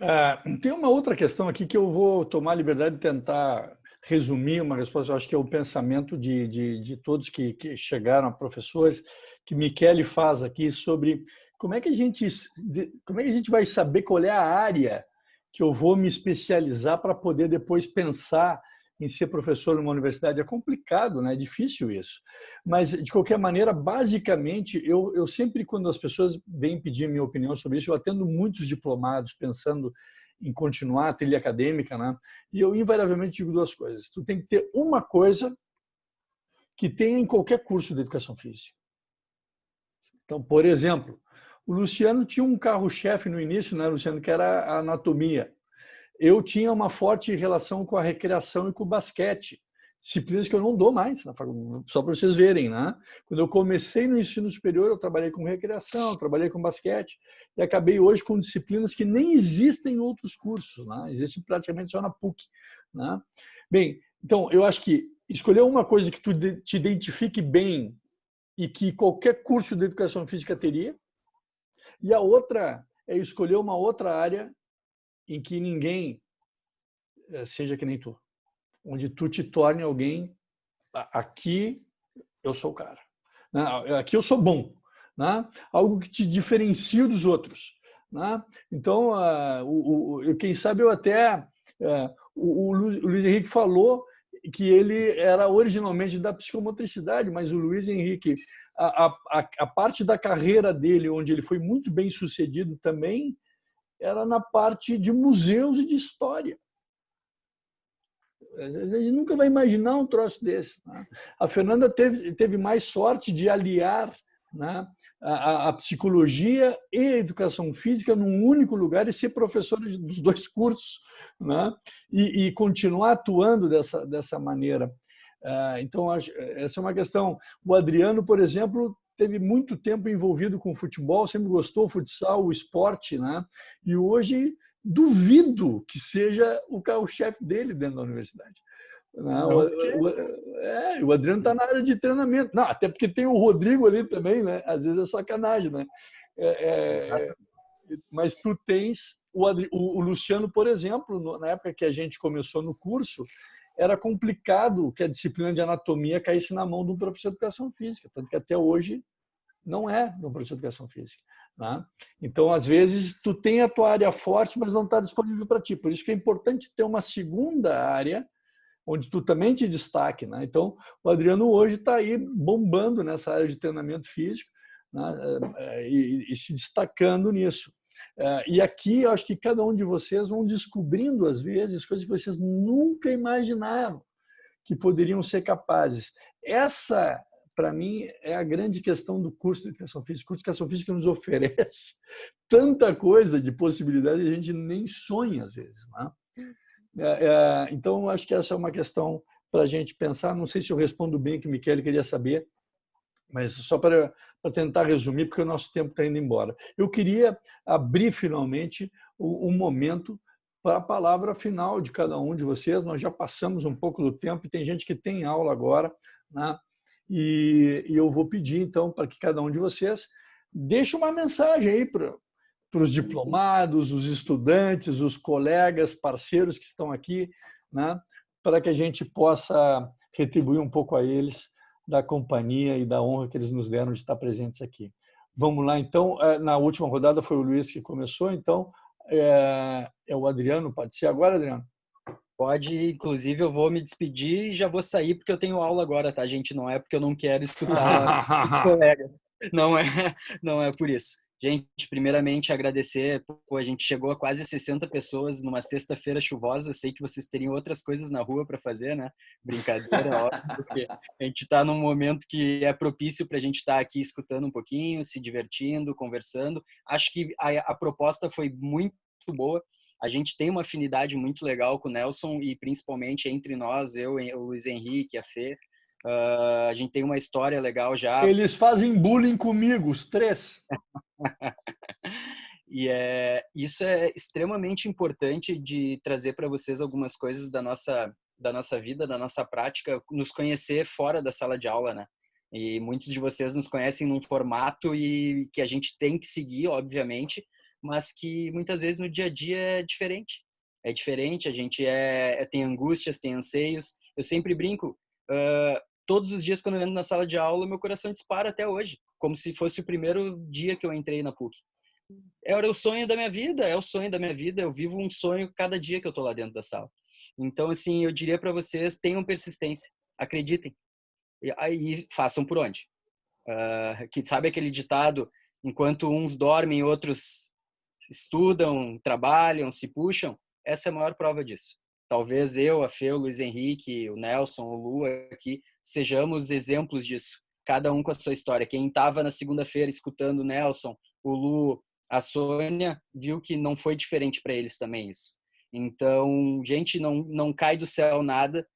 tem uma outra questão aqui que eu vou tomar a liberdade de tentar resumir uma resposta. Eu acho que é o pensamento de todos que chegaram a professores, que Michele faz aqui sobre como é que a gente vai saber qual é a área que eu vou me especializar para poder depois pensar em ser professor numa universidade. É complicado, né? É difícil isso. Mas, de qualquer maneira, basicamente, eu sempre, quando as pessoas vêm pedir minha opinião sobre isso, eu atendo muitos diplomados pensando em continuar a trilha acadêmica, né? E eu invariavelmente digo 2 coisas. Tu tem que ter uma coisa que tem em qualquer curso de educação física. Então, por exemplo, o Luciano tinha um carro-chefe no início, né, Luciano, que era a anatomia. Eu tinha uma forte relação com a recreação e com o basquete, disciplinas que eu não dou mais, só para vocês verem, né? Quando eu comecei no ensino superior, eu trabalhei com recreação, trabalhei com basquete e acabei hoje com disciplinas que nem existem em outros cursos, né? Existem praticamente só na PUC, né? Bem, então eu acho que escolher uma coisa que tu te identifique bem e que qualquer curso de educação física teria, e a outra é escolher uma outra área em que ninguém seja que nem tu. onde tu te torne alguém, aqui eu sou o cara, né? Aqui eu sou bom, né? Algo que te diferencia dos outros, né? Então, quem sabe eu até... o Luiz Henrique falou que ele era originalmente da psicomotricidade, mas o Luiz Henrique, a parte da carreira dele, onde ele foi muito bem sucedido também, era na parte de museus e de história. A gente nunca vai imaginar um troço desse, né? A Fernanda teve mais sorte de aliar, né, a psicologia e a educação física num único lugar e ser professora dos dois cursos, né? E continuar atuando dessa maneira. Então, essa é uma questão. O Adriano, por exemplo, teve muito tempo envolvido com futebol, sempre gostou do futsal, o esporte, né? E hoje duvido que seja o carro-chefe dele dentro da universidade. O Adriano está na área de treinamento. Não, até porque tem o Rodrigo ali também, né? Às vezes é sacanagem, né? Mas tu tens o Luciano, por exemplo, na época que a gente começou no curso, era complicado que a disciplina de anatomia caísse na mão de um professor de educação física, tanto que até hoje não é de um professor de educação física, né? Então, às vezes, tu tem a tua área forte, mas não está disponível para ti. Por isso que é importante ter uma segunda área onde tu também te destaque, né? Então, o Adriano hoje está aí bombando nessa área de treinamento físico, né? E se destacando nisso. E aqui, eu acho que cada um de vocês vão descobrindo, às vezes, coisas que vocês nunca imaginavam que poderiam ser capazes. Essa, para mim, é a grande questão do curso de educação física. O curso de educação física nos oferece tanta coisa de possibilidade que a gente nem sonha, às vezes, né? Então, acho que essa é uma questão para a gente pensar. Não sei se eu respondo bem o que o Michele queria saber, mas só para tentar resumir, porque o nosso tempo está indo embora. Eu queria abrir, finalmente, um momento para a palavra final de cada um de vocês. Nós já passamos um pouco do tempo e tem gente que tem aula agora, né? E eu vou pedir, então, para que cada um de vocês deixe uma mensagem aí para os diplomados, os estudantes, os colegas, parceiros que estão aqui, né? Para que a gente possa retribuir um pouco a eles da companhia e da honra que eles nos deram de estar presentes aqui. Vamos lá, então. Na última rodada foi o Luiz que começou, então é o Adriano. Pode ser agora, Adriano? Pode, inclusive eu vou me despedir e já vou sair porque eu tenho aula agora, tá, gente? Não é porque eu não quero escutar os colegas. Não é por isso. Gente, primeiramente agradecer, a gente chegou a quase 60 pessoas numa sexta-feira chuvosa. Eu sei que vocês teriam outras coisas na rua para fazer, né? Brincadeira, óbvio, porque a gente está num momento que é propício para a gente estar aqui escutando um pouquinho, se divertindo, conversando. Acho que a proposta foi muito boa. A gente tem uma afinidade muito legal com o Nelson e principalmente entre nós, eu, o Luiz Henrique, a Fê. A gente tem uma história legal já. Eles fazem bullying comigo, os três. E isso é extremamente importante de trazer para vocês algumas coisas da nossa vida, da nossa prática, nos conhecer fora da sala de aula, né? E muitos de vocês nos conhecem num formato e que a gente tem que seguir, obviamente, mas que muitas vezes no dia a dia é diferente. É diferente, a gente tem angústias, tem anseios. Eu sempre brinco, todos os dias quando eu entro na sala de aula, meu coração dispara até hoje, como se fosse o primeiro dia que eu entrei na PUC. Era o sonho da minha vida, eu vivo um sonho cada dia que eu tô lá dentro da sala. Então, assim, eu diria para vocês, tenham persistência, acreditem, e aí façam por onde. Que sabe aquele ditado, enquanto uns dormem, outros estudam, trabalham, se puxam? Essa é a maior prova disso. Talvez eu, a Fê, o Luiz Henrique, o Nelson, o Lu aqui, sejamos exemplos disso. Cada um com a sua história. Quem estava na segunda-feira escutando o Nelson, o Lu, a Sônia, viu que não foi diferente para eles também isso. Então, gente, não cai do céu nada.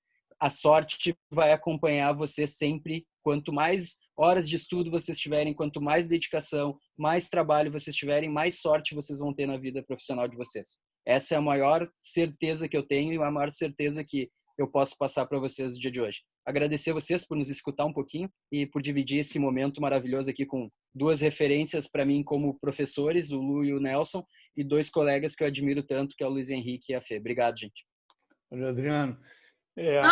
A sorte vai acompanhar você sempre. Quanto mais horas de estudo vocês tiverem, quanto mais dedicação, mais trabalho vocês tiverem, mais sorte vocês vão ter na vida profissional de vocês. Essa é a maior certeza que eu tenho e a maior certeza que eu posso passar para vocês no dia de hoje. Agradecer vocês por nos escutar um pouquinho e por dividir esse momento maravilhoso aqui com duas referências para mim como professores, o Lu e o Nelson, e dois colegas que eu admiro tanto, que é o Luiz Henrique e a Fê. Obrigado, gente. Olha, Adriano,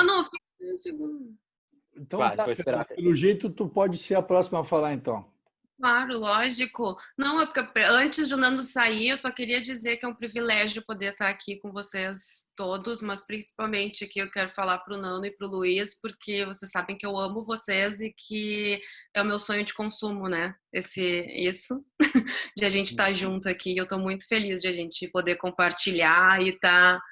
Não, fica um segundo. Então, Claro, tá, vou esperar. pelo jeito, tu pode ser a próxima a falar, então. Claro, lógico. Não, é porque antes de o Nando sair, eu só queria dizer que é um privilégio poder estar aqui com vocês todos, mas principalmente aqui eu quero falar para o Nando e para o Luiz, porque vocês sabem que eu amo vocês e que é o meu sonho de consumo, né? Isso, de a gente estar junto aqui. Eu estou muito feliz de a gente poder compartilhar e tá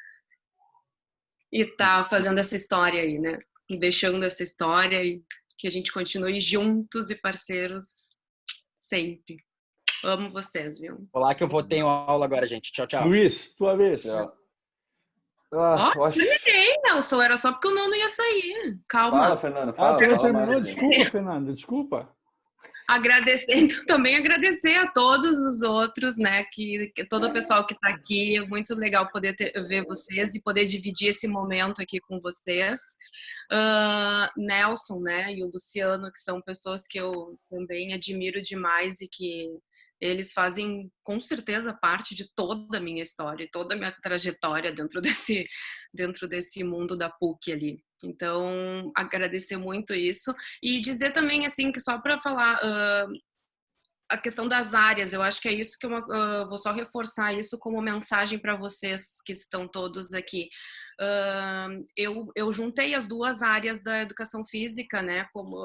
fazendo essa história aí, né? E deixando essa história e que a gente continue juntos e parceiros sempre. Amo vocês, viu? Vou lá que eu vou ter aula agora, gente. Tchau, tchau. Luiz, tua vez. Terminei, Nelson. Era só porque o Nando ia sair. Calma. Fala, Fernanda. Fala, tu não fala terminou? mais, Desculpa, Fernanda. Desculpa. Também agradecer a todos os outros, né? Que todo o pessoal que está aqui. É muito legal poder ver vocês e poder dividir esse momento aqui com vocês. Nelson, né? E o Luciano, que são pessoas que eu também admiro demais e que eles fazem com certeza parte de toda a minha história, toda a minha trajetória dentro desse mundo da PUC ali. Então, agradecer muito isso e dizer também assim que só para falar a questão das áreas, eu acho que é isso que eu vou só reforçar isso como mensagem para vocês que estão todos aqui. Eu juntei as duas áreas da educação física, né, como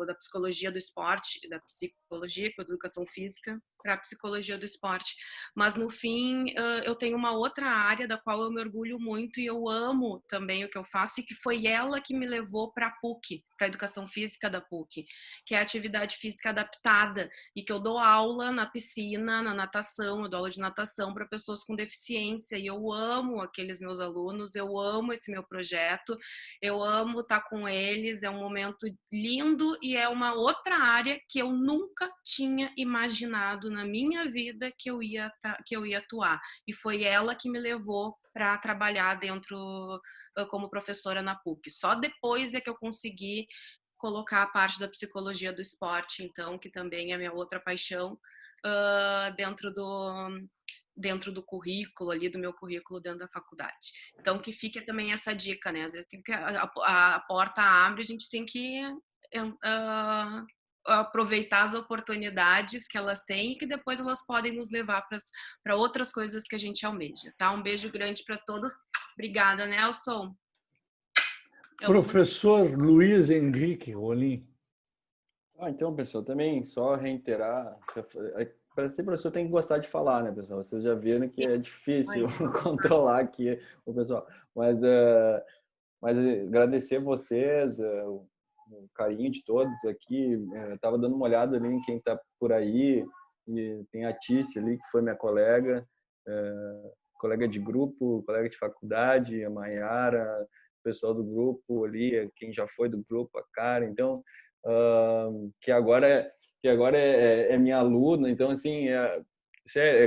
da psicologia do esporte, da psicologia com a educação física para a psicologia do esporte, mas no fim eu tenho uma outra área da qual eu me orgulho muito e eu amo também o que eu faço e que foi ela que me levou para a PUC, para a educação física da PUC, que é a atividade física adaptada e que eu dou aula na piscina, na natação, eu dou aula de natação para pessoas com deficiência e eu amo aqueles meus alunos, eu amo esse meu projeto, eu amo estar com eles, é um momento lindo e é uma outra área que eu nunca tinha imaginado na minha vida que eu ia atuar. E foi ela que me levou para trabalhar dentro como professora na PUC. Só depois é que eu consegui colocar a parte da psicologia do esporte, então, que também é minha outra paixão, dentro do currículo ali, do meu currículo dentro da faculdade. Então, que fique também essa dica, né? A porta abre, a gente tem que aproveitar as oportunidades que elas têm e que depois elas podem nos levar para outras coisas que a gente almeja, tá? Um beijo grande para todos. Obrigada, Nelson. Professor Luiz Henrique Rolim. Então, pessoal, também só reiterar, para ser professor tem que gostar de falar, né, pessoal? Vocês já viram que é difícil controlar aqui o pessoal, mas agradecer vocês, o carinho de todos aqui. Estava dando uma olhada ali em quem está por aí, e tem a Tícia ali, que foi minha colega de grupo, colega de faculdade, a Maiara, o pessoal do grupo ali, quem já foi do grupo, a Cara, então, que agora é minha aluna. Então, assim,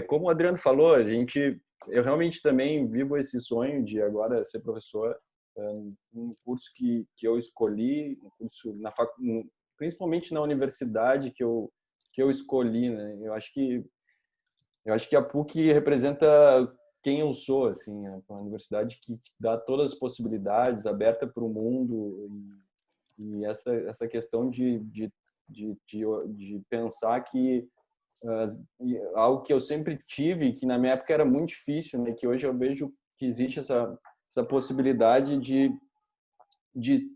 como o Adriano falou, eu realmente também vivo esse sonho de agora ser professor, um curso que eu escolhi, um curso principalmente na universidade que eu escolhi, né? Eu acho que a PUC representa quem eu sou, assim, uma universidade que dá todas as possibilidades, aberta para o mundo, e essa questão de pensar que algo que eu sempre tive, que na minha época era muito difícil, né? Que hoje eu vejo que existe essa possibilidade de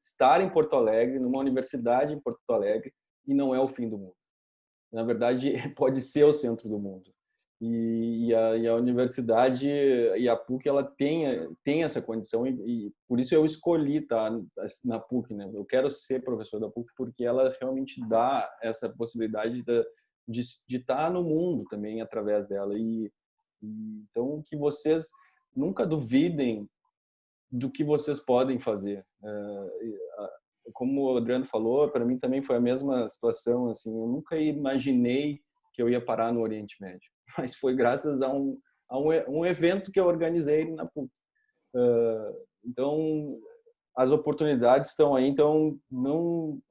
estar em Porto Alegre, numa universidade em Porto Alegre, e não é o fim do mundo. Na verdade, pode ser o centro do mundo. E a universidade e a PUC, ela tem essa condição, e por isso eu escolhi estar na PUC, né? Eu quero ser professor da PUC porque ela realmente dá essa possibilidade de estar no mundo também através dela. Então, que vocês nunca duvidem do que vocês podem fazer. Como o Adriano falou, para mim também foi a mesma situação. Assim, eu nunca imaginei que eu ia parar no Oriente Médio, mas foi graças a um evento que eu organizei na PUC. Então, as oportunidades estão aí, então não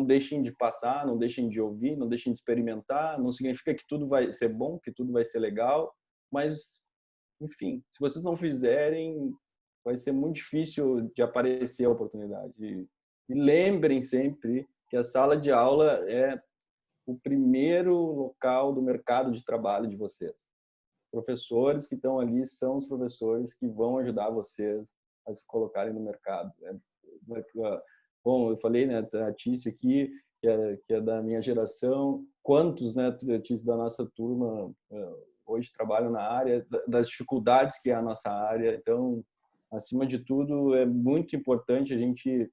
deixem de passar, não deixem de ouvir, não deixem de experimentar. Não significa que tudo vai ser bom, que tudo vai ser legal, mas, enfim, se vocês não fizerem, vai ser muito difícil de aparecer a oportunidade. E lembrem sempre que a sala de aula é o primeiro local do mercado de trabalho de vocês. Professores que estão ali são os professores que vão ajudar vocês a se colocarem no mercado. Bom, eu falei, né, a Tícia aqui, que é da minha geração, quantos, né, Tícia, da nossa turma hoje trabalham na área, das dificuldades que é a nossa área. Então, acima de tudo, é muito importante a gente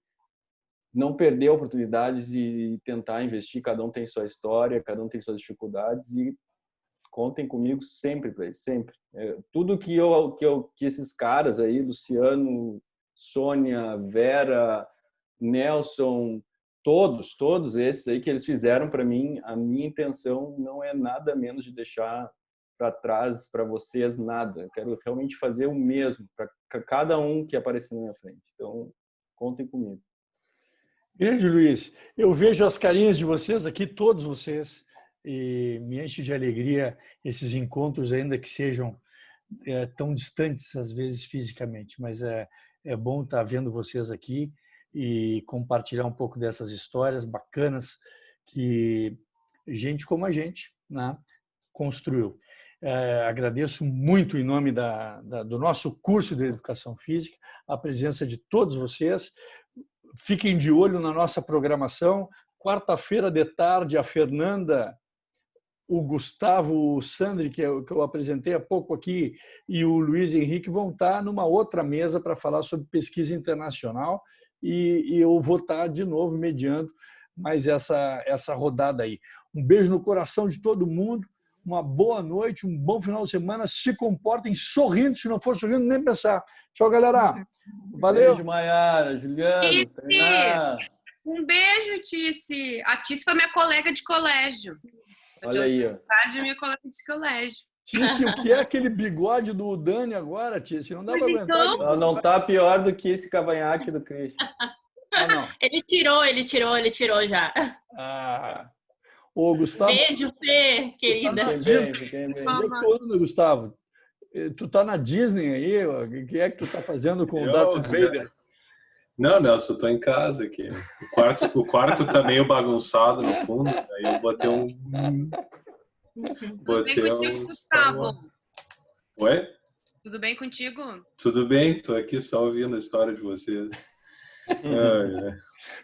não perder oportunidades e tentar investir. Cada um tem sua história, cada um tem suas dificuldades e contem comigo sempre para isso, sempre. Tudo que esses caras aí, Luciano, Sônia, Vera, Nelson, todos esses aí que eles fizeram para mim, a minha intenção não é nada menos de deixar para trás para vocês nada. Eu quero realmente fazer o mesmo para cada um que aparecer na minha frente. Então, contem comigo. Grande Luiz, eu vejo as carinhas de vocês aqui, todos vocês, e me enche de alegria esses encontros, ainda que sejam tão distantes às vezes fisicamente, mas é bom estar vendo vocês aqui e compartilhar um pouco dessas histórias bacanas que gente como a gente, né, construiu. Agradeço muito em nome do nosso curso de Educação Física a presença de todos vocês. Fiquem de olho na nossa programação. Quarta-feira de tarde, a Fernanda, o Gustavo, o Sandri, que eu apresentei há pouco aqui, e o Luiz Henrique vão estar numa outra mesa para falar sobre pesquisa internacional e eu vou estar de novo mediando mais essa rodada aí. Um beijo no coração de todo mundo, uma boa noite, um bom final de semana. Se comportem sorrindo, se não for sorrindo, nem pensar. Tchau, galera. Valeu. Beijo, Maiara, Juliano. Um beijo, Tice. A Tice foi minha colega de colégio. Olha aí, ó. Minha colega de colégio. Tice, o que é aquele bigode do Dani agora, Tice? Não dá para aguentar. Então... Não tá pior do que esse cavanhaque do Christian. Não. Ele tirou já. Ô, Gustavo. Beijo, Fê, querida. Fiquei bem. Gustavo, tu tá na Disney aí? O que é que tu tá fazendo com o Darth Vader? Não, Nelson, eu tô em casa aqui. O quarto tá meio bagunçado no fundo, aí eu botei um... Tudo bem contigo, Gustavo? Oi? Tudo bem contigo? Tudo bem, tô aqui só ouvindo a história de vocês.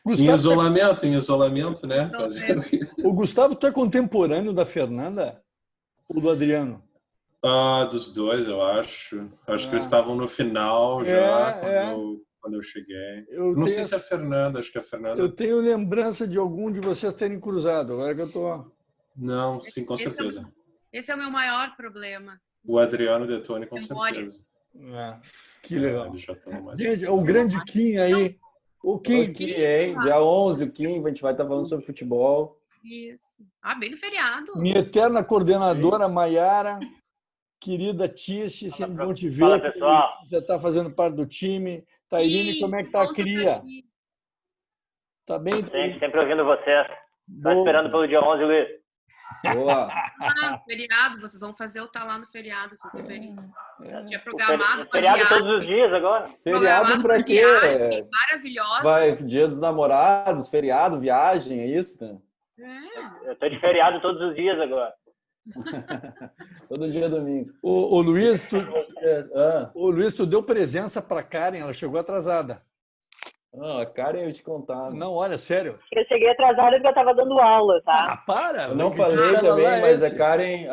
Gustavo, em isolamento, né? O Gustavo, tu é contemporâneo da Fernanda ou do Adriano? Dos dois, eu acho. Acho que eles estavam no final já, quando eu cheguei. Eu não sei se é a Fernanda, acho que é a Fernanda. Eu tenho lembrança de algum de vocês terem cruzado, agora que eu tô... Não, sim, com certeza. Esse é o meu maior problema. O Adriano Detone, com certeza. Que legal. Mais... Gente, o grande Kim aí. O Kim, hein? Dia 11, o Kim, a gente vai estar falando sobre futebol. Isso. Bem no feriado. Minha eterna coordenadora, Maiara, querida Tice, sempre bom te ver. Fala, pessoal. Já está fazendo parte do time. Tairine, como é que tá a cria? Tá bem? Sempre ouvindo vocês. Estou esperando pelo dia 11, Luiz. Boa. Feriado, vocês vão fazer eu estar lá no feriado, se tudo bem. É programado. Feriado todos os dias agora. Feriado pra quê? Viagem maravilhosa. Vai, dia dos namorados, feriado, viagem, é isso? Né? Eu tô de feriado todos os dias agora. Todo dia é domingo. Ô Luiz, tu deu presença pra Karen, ela chegou atrasada. A Karen, eu ia te contar. Não, olha, sério. Eu cheguei atrasada porque eu estava dando aula, tá? Para! Eu não falei também, mas a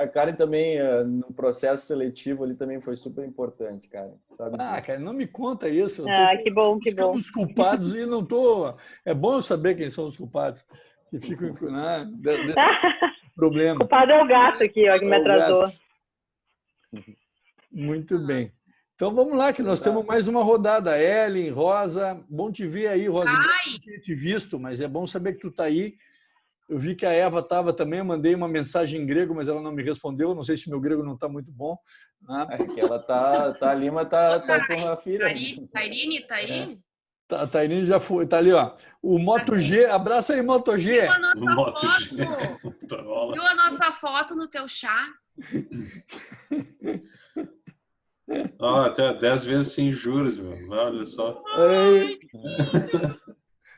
Karen também, no processo seletivo ali também foi super importante, Karen. Sabe? Cara, não me conta isso. Que bom, que bom. Os culpados e não tô... É bom eu saber quem são os culpados. Que ficam problema. O culpado é o gato aqui, ó, que me atrasou. Muito bem. Então vamos lá, que nós temos mais uma rodada. Ellen, Rosa, bom te ver aí, Rosa. Não tinha te visto, mas é bom saber que tu tá aí. Eu vi que a Eva estava também, eu mandei uma mensagem em grego, mas ela não me respondeu. Não sei se meu grego não está muito bom. Né? É que ela tá ali, mas tá com a filha. Tairine, tá aí? A Tairine já foi, tá ali, ó. O Moto G, abraça aí, Moto G. Viu a nossa foto no teu chá? Até 10 vezes sem juros, meu. Olha só.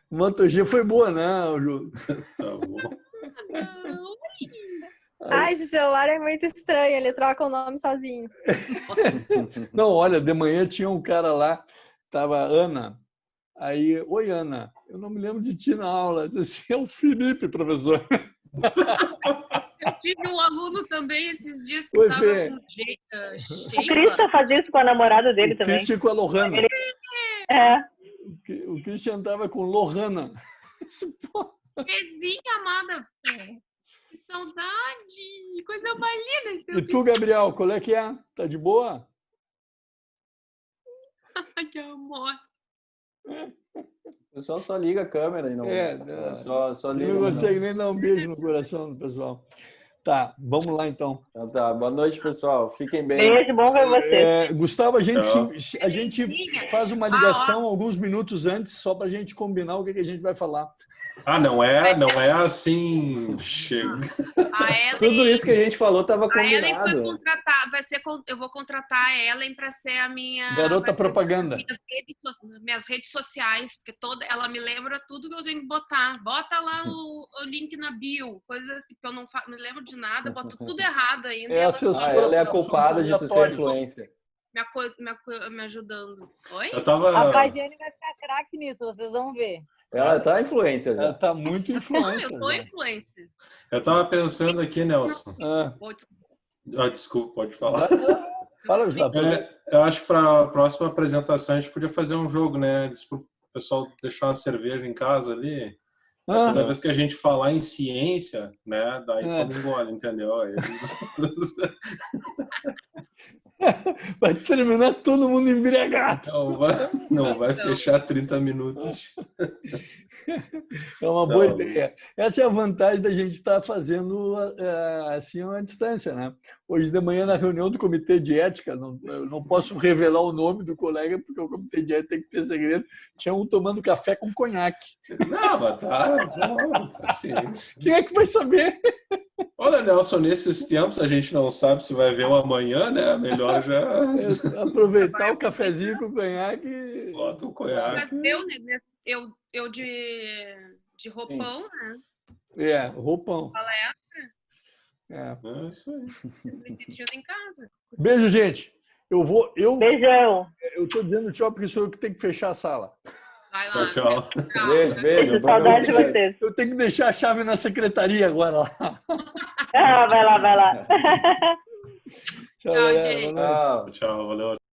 O MotoG foi boa, né, Ju? Tá bom. Ai, esse celular é muito estranho, ele troca o nome sozinho. Não, olha, de manhã tinha um cara lá, tava Ana. Aí, oi, Ana, eu não me lembro de ti na aula. Eu disse assim, é o Felipe, professor. Eu tive um aluno também esses dias que estava com O Christian faz isso com a namorada dele também. O Christian com a Lohana. É. O Christian estava com Lohana. Bezinha amada. Que saudade. Coisa mais linda. E tu, Gabriel, qual é que é? Tá de boa? Que amor. O pessoal só liga a câmera e não. Só liga. Não consegue nem dar um beijo no coração do pessoal. Tá, vamos lá então. Tá, boa noite, pessoal. Fiquem bem. Beijo, bom ver vocês. Gustavo, a gente faz uma ligação alguns minutos antes, só para a gente combinar o que a gente vai falar. Não é assim. Chega. Tudo isso que a gente falou estava combinado. A Ellen foi contratar, eu vou contratar a Ellen para ser a minha garota propaganda. Minhas redes sociais, porque ela me lembra tudo que eu tenho que botar. Bota lá o link na bio, coisas assim, que eu não me lembro de nada, boto tudo errado ainda. Ela é a culpada de tu ser influencer. Me ajudando. Oi? A Cagiane vai ficar craque nisso, vocês vão ver. Ela tá influencer. Ela tá muito influencer. Eu sou influencer. Eu tava pensando aqui, Nelson. Desculpa, pode falar. Fala, eu acho que para a próxima apresentação a gente podia fazer um jogo, né? O pessoal deixar uma cerveja em casa ali. Toda vez que a gente falar em ciência, né? Daí toma um gole, entendeu? Vai terminar todo mundo embriagado. Não vai fechar 30 minutos. É uma boa ideia. Essa é a vantagem da gente estar fazendo assim à distância, né? Hoje de manhã, na reunião do Comitê de Ética, eu não posso revelar o nome do colega, porque o Comitê de Ética tem que ter segredo. Tinha um tomando café com conhaque. Não, mas assim. Quem é que vai saber? Olha, Nelson, nesses tempos a gente não sabe se vai ver o amanhã, né? Melhor já aproveitar o cafezinho com conhaque. Bota o conhaque. Mas eu de roupão, né? Roupão. Palestra. É isso aí. Me sentindo em casa. Beijo, gente. Beijão. Eu tô dizendo tchau porque sou eu que tenho que fechar a sala. Vai lá. Tchau. Beijo. Saudade de vocês. Eu tenho que deixar a chave na secretaria agora lá. Vai lá. Tchau, gente. Tchau, valeu.